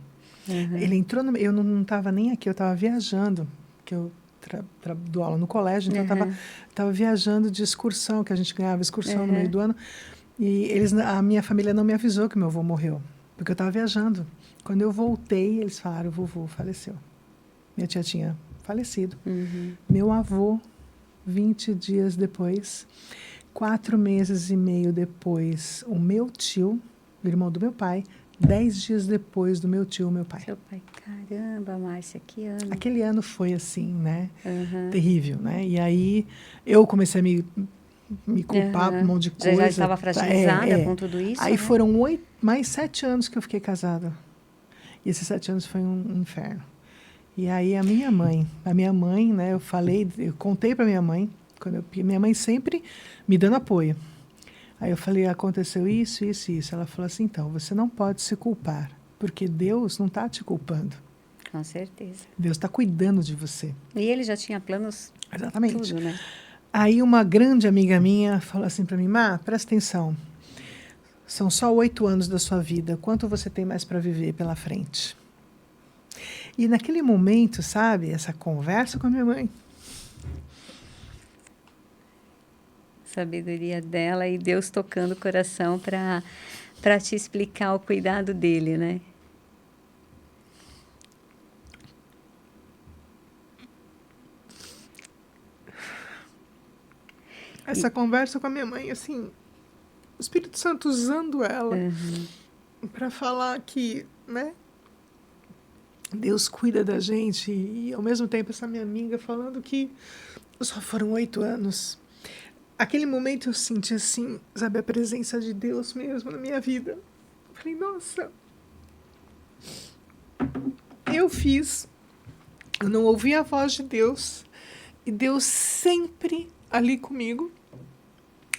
Ele entrou eu não estava nem aqui, eu estava viajando, que eu dou aula no colégio, então eu estava viajando de excursão, que a gente ganhava excursão no meio do ano. E a minha família não me avisou que meu avô morreu, porque eu estava viajando. Quando eu voltei, eles falaram, o vovô faleceu. Minha tia tinha falecido. Meu avô... 20 dias depois, 4 meses e meio depois, o meu tio, o irmão do meu pai, 10 dias depois do meu tio, meu pai. Seu pai, caramba, Márcia, que ano. Aquele ano foi assim, né? Terrível, né? E aí eu comecei a me culpar por um monte de coisa. Já estava fragilizada com tudo isso, aí né? foram mais 7 anos que eu fiquei casada. E esses 7 anos foi um inferno. E aí a minha mãe, né, eu contei para minha mãe, minha mãe sempre me dando apoio. Aí eu falei, aconteceu isso, isso, isso. Ela falou assim, então, você não pode se culpar, porque Deus não está te culpando. Com certeza. Deus está cuidando de você. E ele já tinha planos. Exatamente. Tudo, né? Aí uma grande amiga minha falou assim para mim, Má, presta atenção, são só 8 anos da sua vida, quanto você tem mais para viver pela frente? E naquele momento, sabe, essa conversa com a minha mãe. Sabedoria dela e Deus tocando o coração para te explicar o cuidado dele, né? Essa conversa com a minha mãe, assim, o Espírito Santo usando ela para falar que, né? Deus cuida da gente e, ao mesmo tempo, essa minha amiga falando que só foram 8 anos. Aquele momento eu senti, assim, sabe, a presença de Deus mesmo na minha vida. Eu falei, nossa, eu não ouvi a voz de Deus, e Deus sempre ali comigo,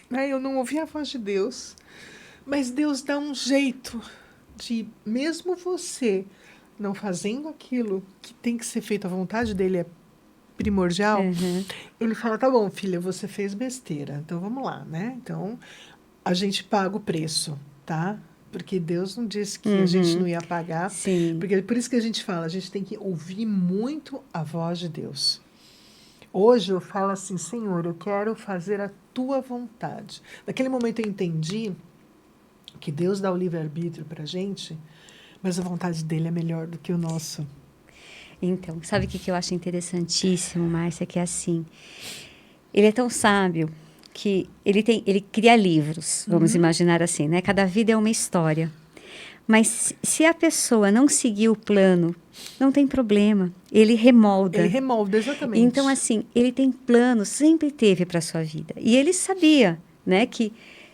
né? Eu não ouvi a voz de Deus, mas Deus dá um jeito de, mesmo você não fazendo aquilo que tem que ser feito, a vontade dele é primordial, ele fala, tá bom, filha, você fez besteira, então vamos lá, né? Então, a gente paga o preço, tá? Porque Deus não disse que a gente não ia pagar. Sim. Porque por isso que a gente fala, a gente tem que ouvir muito a voz de Deus. Hoje eu falo assim, Senhor, eu quero fazer a tua vontade. Naquele momento eu entendi que Deus dá o livre-arbítrio pra gente, mas a vontade dele é melhor do que o nosso. Então, sabe o que eu acho interessantíssimo, Márcia? Que é assim, ele é tão sábio que ele cria livros, vamos imaginar assim, né? Cada vida é uma história. Mas se a pessoa não seguir o plano, não tem problema. Ele remolda. Ele remolda, exatamente. Então, assim, ele tem planos, sempre teve para a sua vida. E ele sabia, né, que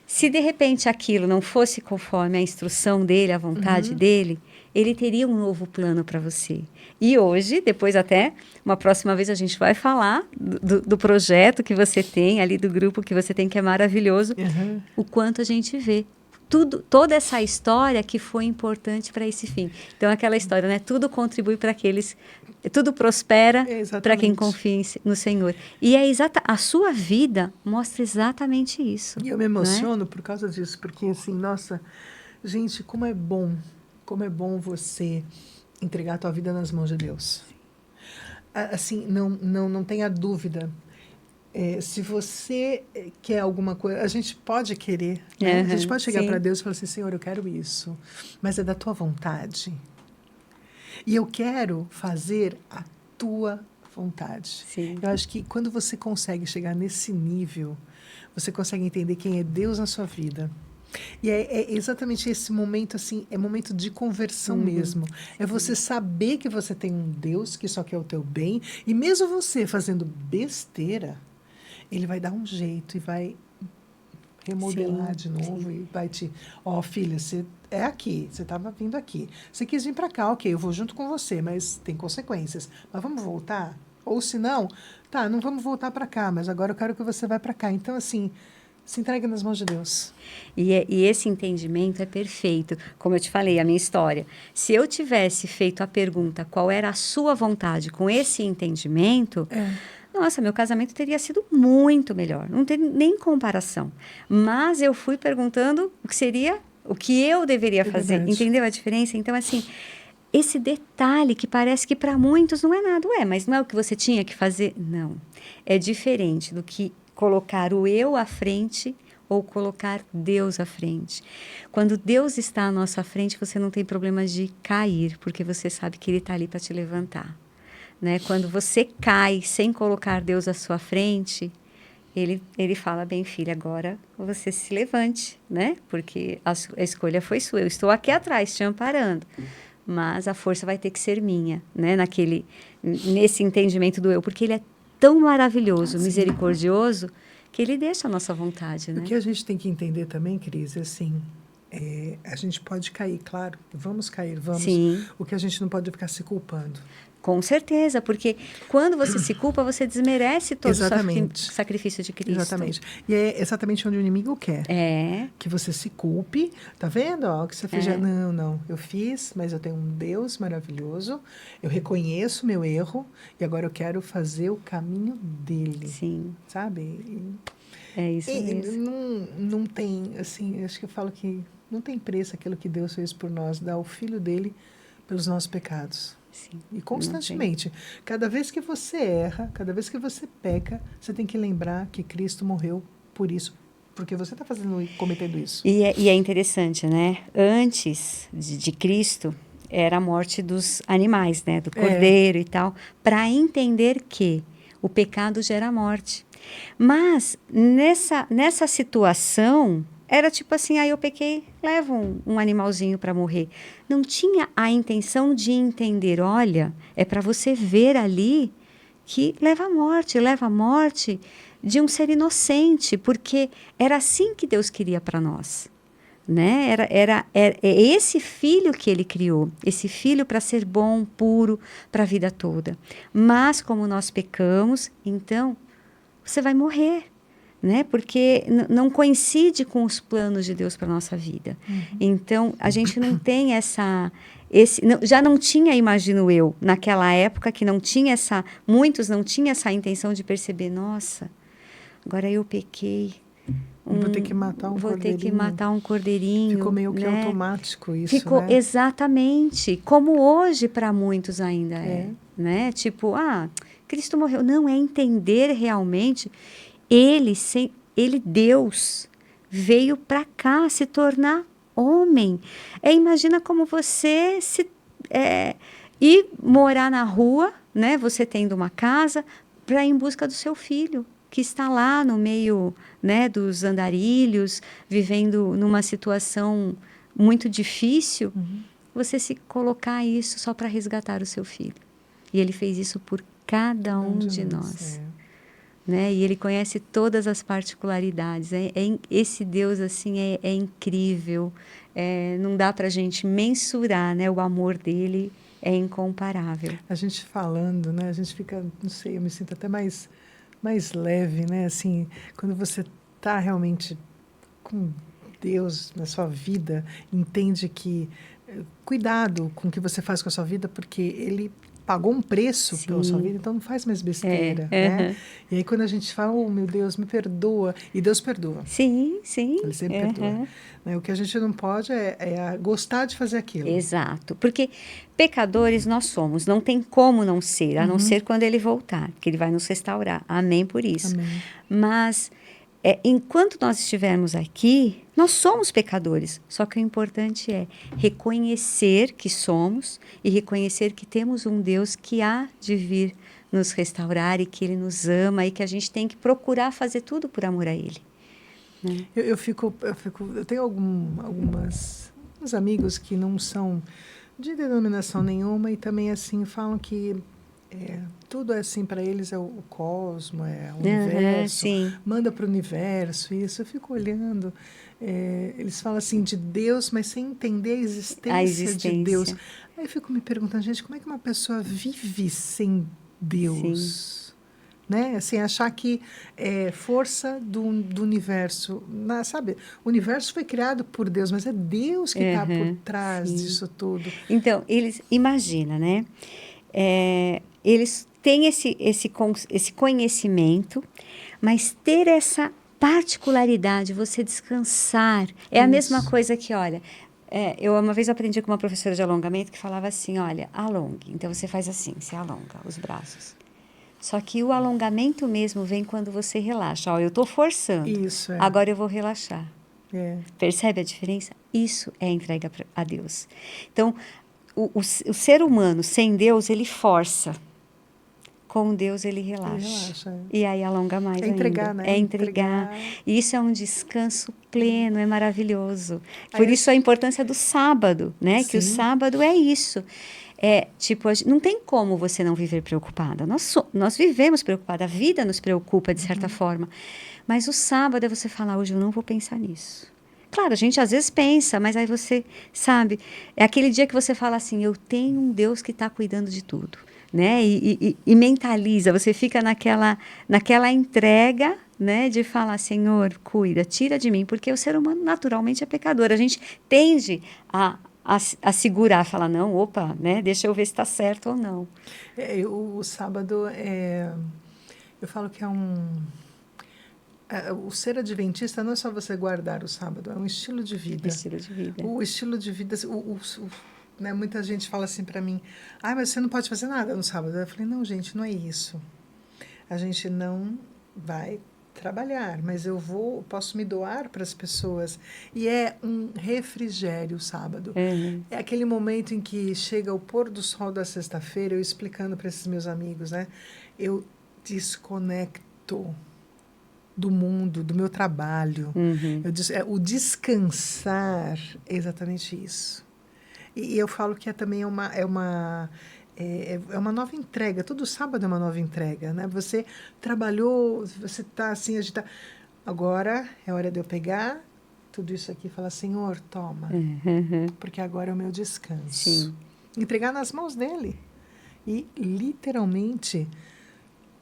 se de repente aquilo não fosse conforme a instrução dele, a vontade dele, Ele teria um novo plano para você. E hoje, depois até, uma próxima vez a gente vai falar do projeto que você tem, ali do grupo que você tem, que é maravilhoso, o quanto a gente vê. Toda essa história que foi importante para esse fim. Então, aquela história, né? Tudo contribui para aqueles... Tudo prospera para quem confia no Senhor. E a sua vida mostra exatamente isso. E eu me emociono por causa disso, porque assim, nossa, gente, como é bom você entregar a tua vida nas mãos de Deus. Assim, não tenha dúvida. Se você quer alguma coisa, a gente pode querer, né? A gente pode chegar para Deus e falar assim, Senhor, eu quero isso, mas é da tua vontade. E eu quero fazer a tua vontade. Sim. Eu acho que quando você consegue chegar nesse nível, você consegue entender quem é Deus na sua vida. E é exatamente esse momento, assim, é momento de conversão mesmo. É você saber que você tem um Deus que só quer o teu bem, e mesmo você fazendo besteira, ele vai dar um jeito e vai remodelar de novo e vai te... Ó, filha, você é aqui, você estava vindo aqui. Você quis vir para cá, ok, eu vou junto com você, mas tem consequências. Mas vamos voltar? Ou se não, tá, não vamos voltar para cá, mas agora eu quero que você vá para cá. Então, assim, se entregue nas mãos de Deus. E esse entendimento é perfeito. Como eu te falei, a minha história. Se eu tivesse feito a pergunta qual era a sua vontade com esse entendimento... Nossa, meu casamento teria sido muito melhor. Não tem nem comparação. Mas eu fui perguntando o que eu deveria fazer. Verdade. Entendeu a diferença? Então, assim, esse detalhe que parece que para muitos não é nada. Mas não é o que você tinha que fazer? Não. É diferente do que colocar o eu à frente ou colocar Deus à frente. Quando Deus está à nossa frente, você não tem problema de cair, porque você sabe que Ele está ali para te levantar. Né? Quando você cai sem colocar Deus à sua frente, ele fala, bem, filha, agora você se levante, né? Porque a escolha foi sua. Eu estou aqui atrás te amparando, mas a força vai ter que ser minha, né? Nesse entendimento do eu, porque ele é tão maravilhoso, misericordioso, que ele deixa a nossa vontade, né? O que a gente tem que entender também, Cris, é assim, a gente pode cair, claro, vamos cair, vamos. Sim. O que a gente não pode ficar se culpando. Com certeza, porque quando você se culpa, você desmerece todo o sacrifício de Cristo. Exatamente. E é exatamente onde o inimigo quer. Que você se culpe. Tá vendo? Ó, o que você fez. Não. Eu fiz, mas eu tenho um Deus maravilhoso. Eu reconheço meu erro. E agora eu quero fazer o caminho dele. Sim. Sabe? É isso mesmo. Não tem, assim, acho que eu falo que não tem preço aquilo que Deus fez por nós. Dar o Filho dele pelos nossos pecados. Sim, e constantemente, cada vez que você erra, cada vez que você peca, você tem que lembrar que Cristo morreu por isso, porque você está cometendo isso. E é interessante, né? Antes de Cristo, era a morte dos animais, né? Do cordeiro e tal, para entender que o pecado gera morte. Mas, nessa situação... Era tipo assim, eu pequei, levo um animalzinho para morrer. Não tinha a intenção de entender, olha, é para você ver ali que leva à morte de um ser inocente, porque era assim que Deus queria para nós. Né? É esse filho que ele criou, esse filho para ser bom, puro, para a vida toda. Mas como nós pecamos, então você vai morrer. Né? Porque não coincide com os planos de Deus para a nossa vida. Então, a gente não tem já não tinha, imagino eu, naquela época que muitos não tinham essa intenção de perceber, nossa, agora eu pequei. Vou ter que matar um cordeirinho. Vou ter que matar um cordeirinho. Ficou meio que automático isso, Ficou, né? Exatamente. Como hoje para muitos ainda é. Né? Tipo, Cristo morreu. Não, é entender realmente... Ele, Deus, veio para cá se tornar homem. Imagina como você ir morar na rua, né? Você tendo uma casa, para ir em busca do seu filho, que está lá no meio, né, dos andarilhos, vivendo numa situação muito difícil. Você se colocar isso só para resgatar o seu filho. E ele fez isso por cada um de nós. né? E ele conhece todas as particularidades. Esse Deus, assim, é incrível. Não dá para a gente mensurar, né? O amor dele é incomparável. A gente falando, né? A gente fica, não sei, eu me sinto até mais leve, né? Assim, quando você está realmente com Deus na sua vida, entende que cuidado com o que você faz com a sua vida, porque ele pagou um preço pela sua vida, então não faz mais besteira, né? E aí quando a gente fala, oh, meu Deus, me perdoa, e Deus perdoa. Sim, sim. Ele sempre perdoa. Né? O que a gente não pode é gostar de fazer aquilo. Exato, porque pecadores nós somos, não tem como não ser, a não ser quando ele voltar, que ele vai nos restaurar. Amém por isso. Amém. Mas enquanto nós estivermos aqui, nós somos pecadores. Só que o importante é reconhecer que somos e reconhecer que temos um Deus que há de vir nos restaurar e que Ele nos ama e que a gente tem que procurar fazer tudo por amor a Ele. Né? Eu tenho alguns amigos que não são de denominação nenhuma e também assim falam que tudo é assim para eles, é o cosmo, é o universo, manda para o universo, isso. Eu fico olhando, eles falam assim de Deus, mas sem entender a existência de Deus. Aí eu fico me perguntando, gente, como é que uma pessoa vive sem Deus? Né? Assim, achar que é força do universo, sabe? O universo foi criado por Deus, mas é Deus que está por trás disso tudo. Então, imagina, né? Eles têm esse conhecimento, mas ter essa particularidade, você descansar, é a mesma coisa que, olha, eu uma vez aprendi com uma professora de alongamento que falava assim, olha, alongue. Então, você faz assim, você alonga os braços. Só que o alongamento mesmo vem quando você relaxa. Ó, eu estou forçando, isso, agora eu vou relaxar. Percebe a diferença? Isso é entrega a Deus. Então, o ser humano sem Deus, ele força. Com Deus, ele relaxa. E aí alonga mais ainda. Entregar, né? É entregar. E isso é um descanso pleno, é maravilhoso. Por isso a importância do sábado, né? Sim. Que o sábado é isso. Tipo, não tem como você não viver preocupada. Nós vivemos preocupada, a vida nos preocupa de certa forma. Mas o sábado é você falar, hoje eu não vou pensar nisso. Claro, a gente às vezes pensa, mas aí você, sabe, é aquele dia que você fala assim, eu tenho um Deus que está cuidando de tudo, né? E mentaliza, você fica naquela entrega, né? De falar, Senhor, cuida, tira de mim, porque o ser humano naturalmente é pecador. A gente tende a segurar, falar, não, opa, né? Deixa eu ver se está certo ou não. O sábado, eu falo que o ser adventista não é só você guardar o sábado, é um estilo de vida. Estilo de vida. O estilo de vida, né, muita gente fala assim para mim, mas você não pode fazer nada no sábado. Eu falei, não, gente, não é isso. A gente não vai trabalhar, mas posso me doar para as pessoas. E é um refrigério o sábado. É aquele momento em que chega o pôr do sol da sexta-feira, eu explicando para esses meus amigos, né? Eu desconecto do mundo, do meu trabalho. O descansar é exatamente isso. E eu falo que também é uma nova entrega. Todo sábado é uma nova entrega, né? Você trabalhou, você está assim, agitado. Agora é hora de eu pegar tudo isso aqui e falar, Senhor, toma. Porque agora é o meu descanso. Sim. Entregar nas mãos dele. E, literalmente,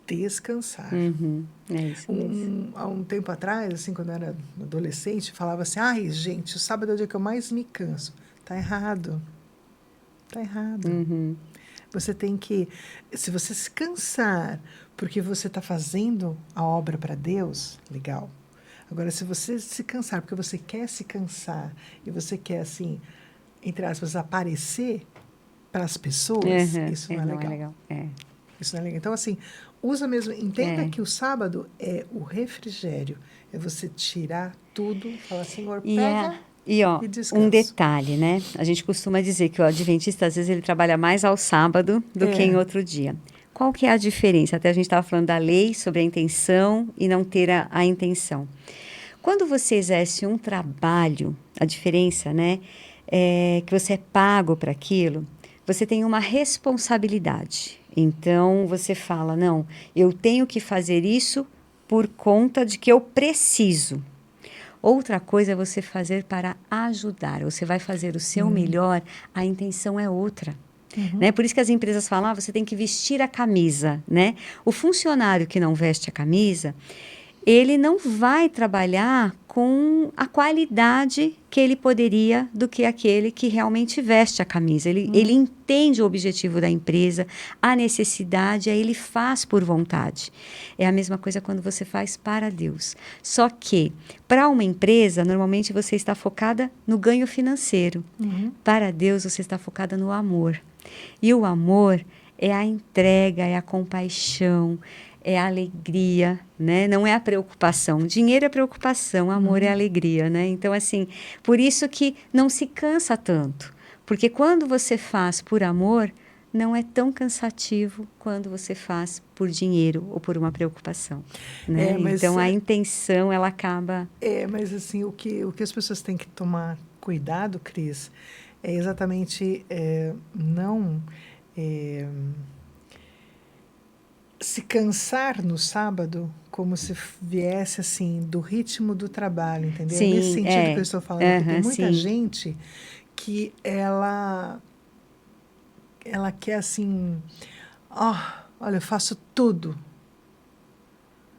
descansar. É isso mesmo. Há um tempo atrás, assim, quando eu era adolescente, falava assim, gente, o sábado é o dia que eu mais me canso. Tá errado. Tá errado. Você tem que... Se você se cansar porque você está fazendo a obra para Deus, legal. Agora, se você se cansar porque você quer se cansar e você quer, assim, entre aspas, aparecer para as pessoas, isso não é legal. Isso não é legal. Então, assim, entenda que o sábado é o refrigério. É você tirar tudo, falar, Senhor, pega... E um detalhe, né? A gente costuma dizer que o adventista, às vezes, ele trabalha mais ao sábado do que em outro dia. Qual que é a diferença? Até a gente estava falando da lei sobre a intenção e não ter a intenção. Quando você exerce um trabalho, a diferença, né? Que você é pago para aquilo, você tem uma responsabilidade. Então, você fala, não, eu tenho que fazer isso por conta de que eu preciso. Outra coisa é você fazer para ajudar. Você vai fazer o seu melhor, a intenção é outra. Né? Por isso que as empresas falam, você tem que vestir a camisa. Né? O funcionário que não veste a camisa, ele não vai trabalhar com a qualidade que ele poderia do que aquele que realmente veste a camisa. Ele entende o objetivo da empresa, a necessidade, aí ele faz por vontade. É a mesma coisa quando você faz para Deus. Só que, para uma empresa, normalmente você está focada no ganho financeiro. Para Deus, você está focada no amor. E o amor é a entrega, é a compaixão, é a alegria, né? Não é a preocupação. Dinheiro é preocupação, amor é alegria, né? Então, assim, por isso que não se cansa tanto. Porque quando você faz por amor, não é tão cansativo quando você faz por dinheiro ou por uma preocupação, né? Então, a intenção, ela acaba... mas assim, o que as pessoas têm que tomar cuidado, Cris, é exatamente não... se cansar no sábado como se viesse assim do ritmo do trabalho, entendeu? Sim, nesse sentido que eu estou falando, porque tem muita sim. gente que ela quer assim, olha, eu faço tudo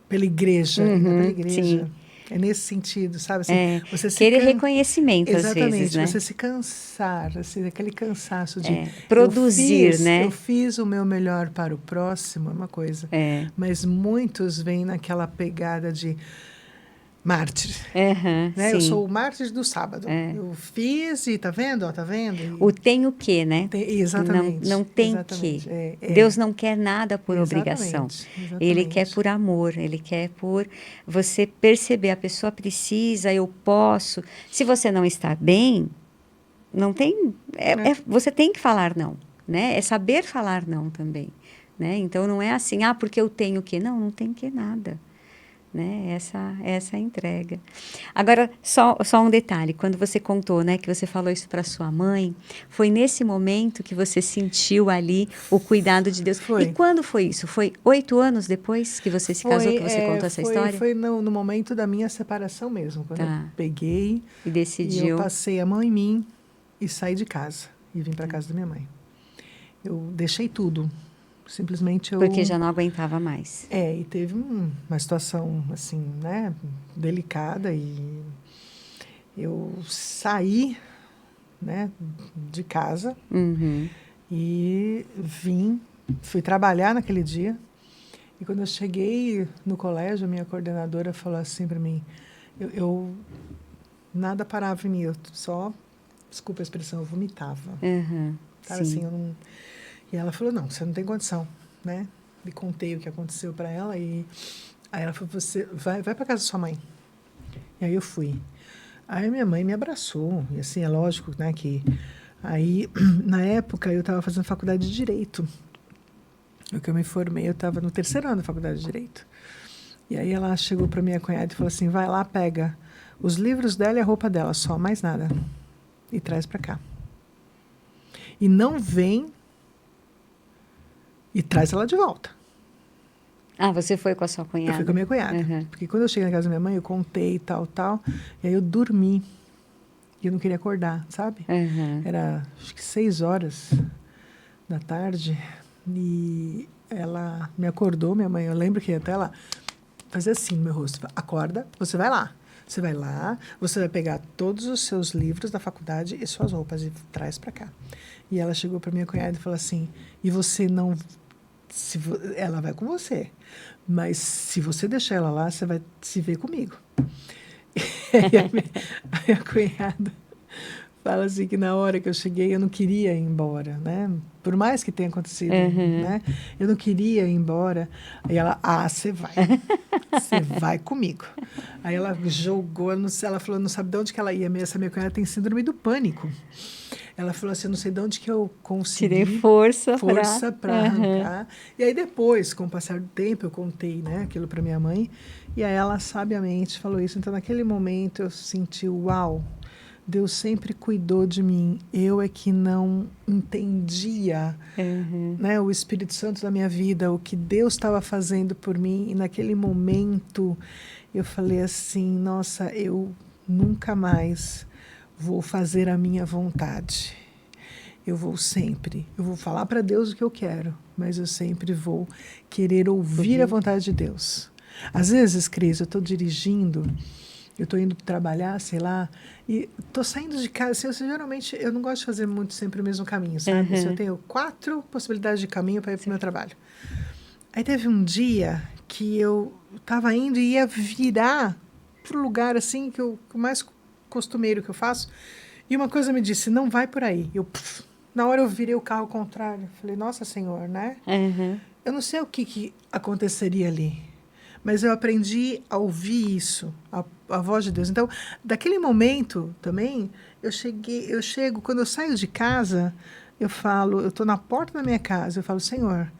pela igreja, pela igreja. Sim. É nesse sentido, sabe? Assim, você querer reconhecimento, às vezes, né? Você se cansar, assim, aquele cansaço de... produzir, né? Eu fiz o meu melhor para o próximo, é uma coisa. Mas muitos vêm naquela pegada de mártir. Né? Eu sou o mártir do sábado. Eu fiz e tá vendo? Tá vendo? O tem o quê, né? Exatamente. Não tem exatamente. que. Deus não quer nada por obrigação. Exatamente. Ele quer por amor, ele quer por você perceber, a pessoa precisa, eu posso. Se você não está bem, não tem... você tem que falar não, né? É saber falar não também, né? Então, não é assim, porque eu tenho que. Não tem que nada. Né? Essa é a entrega. Agora, só um detalhe. Quando você contou, né, que você falou isso para sua mãe, foi nesse momento que você sentiu ali o cuidado de Deus. Foi. E quando foi isso? Foi 8 anos depois que você se casou, que você contou essa história? Foi no momento da minha separação mesmo. Quando eu peguei e decidiu. E eu passei a mão em mim e saí de casa. E vim para casa da minha mãe. Eu deixei tudo. Simplesmente eu... Porque já não aguentava mais. E teve uma situação, assim, né, delicada e eu saí, né, de casa e fui trabalhar naquele dia. E quando eu cheguei no colégio, a minha coordenadora falou assim para mim, nada parava em mim, eu só, desculpa a expressão, eu vomitava. Sabe, assim, eu não... E ela falou, não, você não tem condição, né? Me contei o que aconteceu para ela e aí ela falou, você vai para casa da sua mãe. E aí eu fui. Aí minha mãe me abraçou, e assim, é lógico, né, que... Aí, na época, eu estava fazendo faculdade de Direito. O que eu me formei, eu estava no 3º ano da faculdade de Direito. E aí ela chegou para minha cunhada e falou assim, vai lá, pega os livros dela e a roupa dela, só, mais nada. E traz para cá. E não vem... E traz ela de volta. Você foi com a sua cunhada? Eu fui com a minha cunhada. Porque quando eu cheguei na casa da minha mãe, eu contei tal. E aí eu dormi. E eu não queria acordar, sabe? Era, acho que 6 horas da tarde. E ela me acordou, minha mãe. Eu lembro que até ela fazia assim no meu rosto. Acorda, você vai lá. Você vai lá, você vai pegar todos os seus livros da faculdade e suas roupas e traz para cá. E ela chegou para minha cunhada e falou assim, e você não... ela vai com você, mas se você deixar ela lá, você vai se ver comigo. E a minha cunhada fala assim que na hora que eu cheguei, eu não queria ir embora, né? Por mais que tenha acontecido, né? Eu não queria ir embora. Aí ela, você vai. Você vai comigo. Aí ela jogou, ela falou, não sabe de onde que ela ia. Essa minha cunhada tem síndrome do pânico. Ela falou assim, eu não sei de onde que eu consegui... Tirei força para arrancar. E aí depois, com o passar do tempo, eu contei, né, aquilo para minha mãe. E aí ela sabiamente falou isso. Então, naquele momento, eu senti, uau, Deus sempre cuidou de mim. Eu é que não entendia, né, o Espírito Santo da minha vida, o que Deus estava fazendo por mim. E naquele momento eu falei assim, nossa, eu nunca mais vou fazer a minha vontade. Eu vou falar para Deus o que eu quero, mas eu sempre vou querer ouvir a vontade de Deus. Às vezes, Cris, eu estou dirigindo, eu estou indo trabalhar, sei lá, e estou saindo de casa. Assim, geralmente, eu não gosto de fazer muito sempre o mesmo caminho, sabe? Assim, eu tenho 4 possibilidades de caminho para ir para o meu trabalho. Aí teve um dia que eu estava indo e ia virar para o lugar assim, que o mais costumeiro que eu faço, e uma coisa me disse, não vai por aí. Na hora eu virei o carro ao contrário. Falei, nossa Senhor, né? Eu não sei o que aconteceria ali, mas eu aprendi a ouvir isso, a voz de Deus. Então, daquele momento também, eu chego, quando eu saio de casa, eu estou na porta da minha casa, eu falo, Senhor,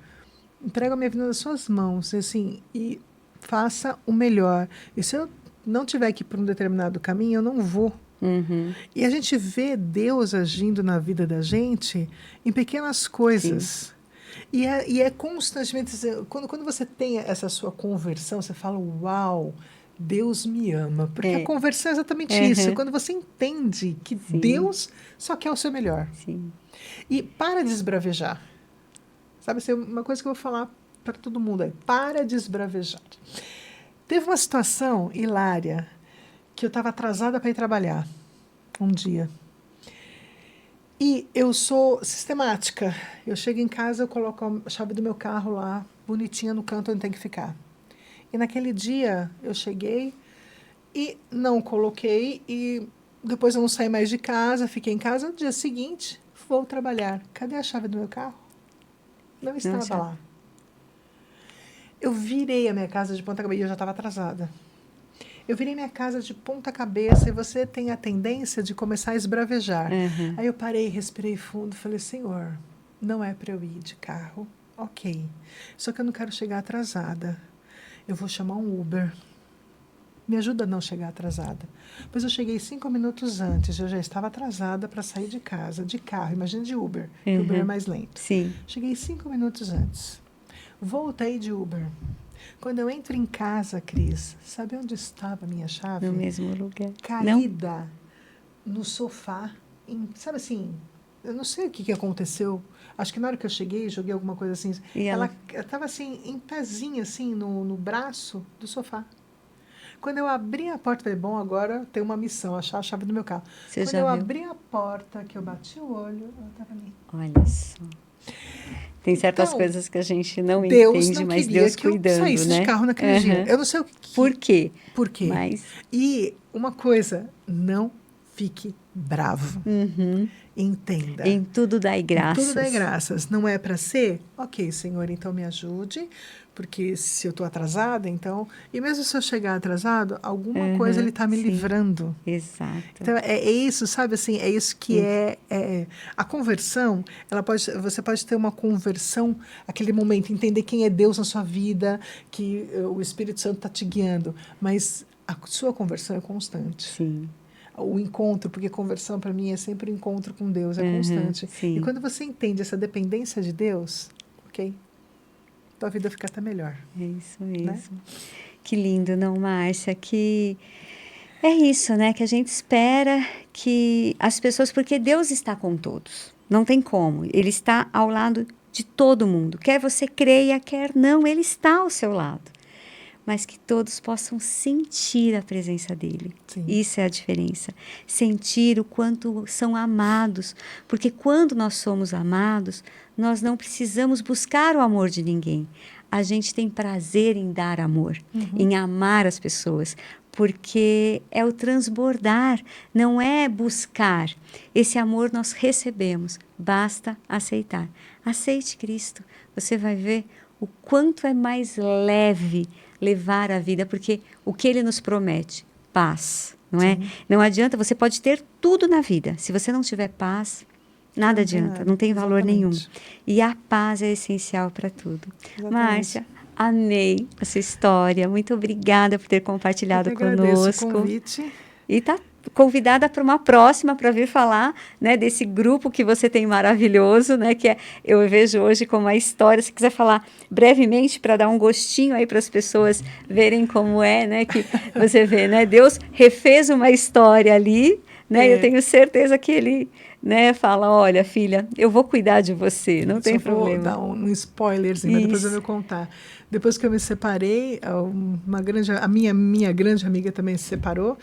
entrego a minha vida nas suas mãos, assim, e faça o melhor. E se eu não tiver que ir por um determinado caminho, eu não vou. E a gente vê Deus agindo na vida da gente em pequenas coisas. E é constantemente, quando você tem essa sua conversão, você fala, uau, Deus me ama. Porque a conversão é exatamente isso. Quando você entende que Deus só quer o seu melhor. E para de esbravejar. Sabe, assim, uma coisa que eu vou falar para todo mundo aí. Para de esbravejar. Teve uma situação hilária que eu estava atrasada para ir trabalhar um dia. E eu sou sistemática. Eu chego em casa, eu coloco a chave do meu carro lá, bonitinha no canto onde tem que ficar. E naquele dia eu cheguei e não coloquei, e depois eu não saí mais de casa, fiquei em casa. No dia seguinte, vou trabalhar. Cadê a chave do meu carro? Não estava lá. Eu virei a minha casa de ponta cabeça, e eu já estava atrasada. Eu virei minha casa de ponta cabeça, e você tem a tendência de começar a esbravejar. Aí eu parei, respirei fundo, falei, Senhor, não é para eu ir de carro, ok. Só que eu não quero chegar atrasada. Eu vou chamar um Uber. Me ajuda a não chegar atrasada. Pois eu cheguei 5 minutos antes, eu já estava atrasada para sair de casa, de carro, imagina de Uber, que Uber é mais lento. Cheguei 5 minutos antes. Voltei de Uber. Quando eu entro em casa, Cris, sabe onde estava a minha chave? No mesmo lugar. Caída no sofá. Sabe assim, eu não sei o que aconteceu. Acho que na hora que eu cheguei, joguei alguma coisa assim. E ela estava assim, em pezinho, assim, no braço do sofá. Quando eu abri a porta, falei, bom, agora tem uma missão, achar a chave do meu carro. Quando eu abri a porta, que eu bati o olho, ela estava ali. Olha só. Tem certas coisas que a gente não Deus entende, não mas queria Deus que eu cuidando, saísse né? de carro naquele dia. Eu não sei Por quê? Por quê? Mas... E uma coisa, não fique bravo. Entenda. Em tudo dai graças. Em tudo dai graças. Não é para ser? Ok, Senhor, então me ajude, porque se eu estou atrasada, então... E mesmo se eu chegar atrasado, alguma coisa Ele está me livrando. Exato. Então, é isso, sabe assim? É isso que a conversão, você pode ter uma conversão, aquele momento, entender quem é Deus na sua vida, que o Espírito Santo está te guiando, mas a sua conversão é constante. Sim. O encontro, porque conversão para mim é sempre o encontro com Deus, é constante. Sim. E quando você entende essa dependência de Deus, ok? Tua vida fica até melhor. É isso mesmo. Né? Que lindo, não, Márcia? Que é isso, né? Que a gente espera que as pessoas... Porque Deus está com todos. Não tem como. Ele está ao lado de todo mundo. Quer você creia, quer não, Ele está ao seu lado. Mas que todos possam sentir a presença dele. Sim. Isso é a diferença. Sentir o quanto são amados. Porque quando nós somos amados, nós não precisamos buscar o amor de ninguém. A gente tem prazer em dar amor, em amar as pessoas. Porque é o transbordar, não é buscar. Esse amor nós recebemos, basta aceitar. Aceite Cristo, você vai ver o quanto é mais leve levar a vida, porque o que Ele nos promete? Paz, não é? Não adianta, você pode ter tudo na vida, se você não tiver paz, nada adianta, não tem valor nenhum. E a paz é essencial para tudo. Márcia, amei a sua história, muito obrigada por ter compartilhado conosco. Eu agradeço o convite. E tá convidada para uma próxima para vir falar, né, desse grupo que você tem maravilhoso, né, que eu vejo hoje como a história. Se quiser falar brevemente para dar um gostinho aí para as pessoas verem como é, né, que você vê, né, Deus refez uma história ali, né, eu tenho certeza que ele, né, fala, olha, filha, eu vou cuidar de você, não tem problema. Vou dar um spoilerzinho, mas depois eu vou contar. Depois que eu me separei, a minha grande amiga também se separou.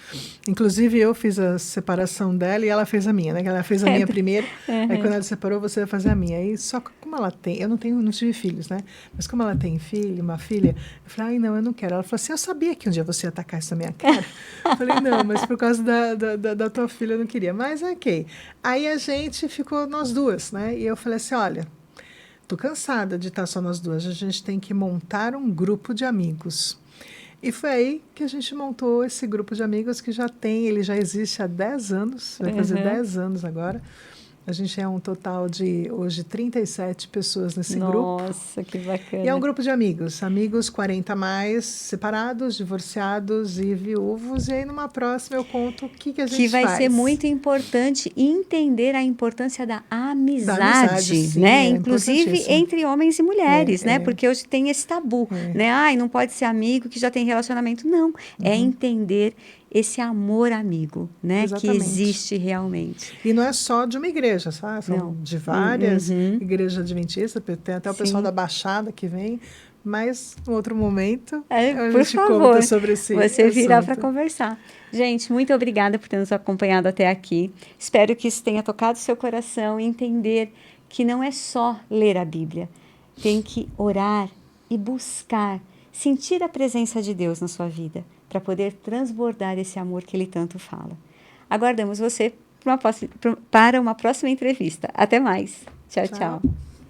Inclusive, eu fiz a separação dela e ela fez a minha, né? Ela fez a minha primeiro. Aí, quando ela se separou, você vai fazer a minha. Aí, só que como ela tem... Eu não tive filhos, né? Mas como ela tem uma filha, eu falei, ai, não, eu não quero. Ela falou assim, eu sabia que um dia você ia atacar isso na minha cara. Eu falei, não, mas por causa da tua filha eu não queria. Mas, ok. Aí, a gente ficou nós duas, né? E eu falei assim, olha... Estou cansada de estar só nós duas. A gente tem que montar um grupo de amigos. E foi aí que a gente montou esse grupo de amigos que ele já existe há 10 anos, vai fazer 10 anos agora. A gente é um total de, hoje, 37 pessoas nesse grupo. Nossa, que bacana. E é um grupo de amigos 40 a mais, separados, divorciados e viúvos. E aí, numa próxima, eu conto o que a gente faz. Que vai ser muito importante entender a importância da amizade, sim, né? Inclusive entre homens e mulheres, né? É. Porque hoje tem esse tabu, né? Ai, não pode ser amigo que já tem relacionamento. Não, é entender esse amor amigo, né? Exatamente. Que existe realmente. E não é só de uma igreja, sabe? São de várias igrejas adventistas, tem até o pessoal da Baixada que vem, mas em outro momento a gente conta sobre esse você virá para assunto. Conversar. Gente, muito obrigada por ter nos acompanhado até aqui. Espero que isso tenha tocado seu coração e entender que não é só ler a Bíblia. Tem que orar e buscar, sentir a presença de Deus na sua vida, para poder transbordar esse amor que Ele tanto fala. Aguardamos você para uma próxima entrevista. Até mais. Tchau, tchau.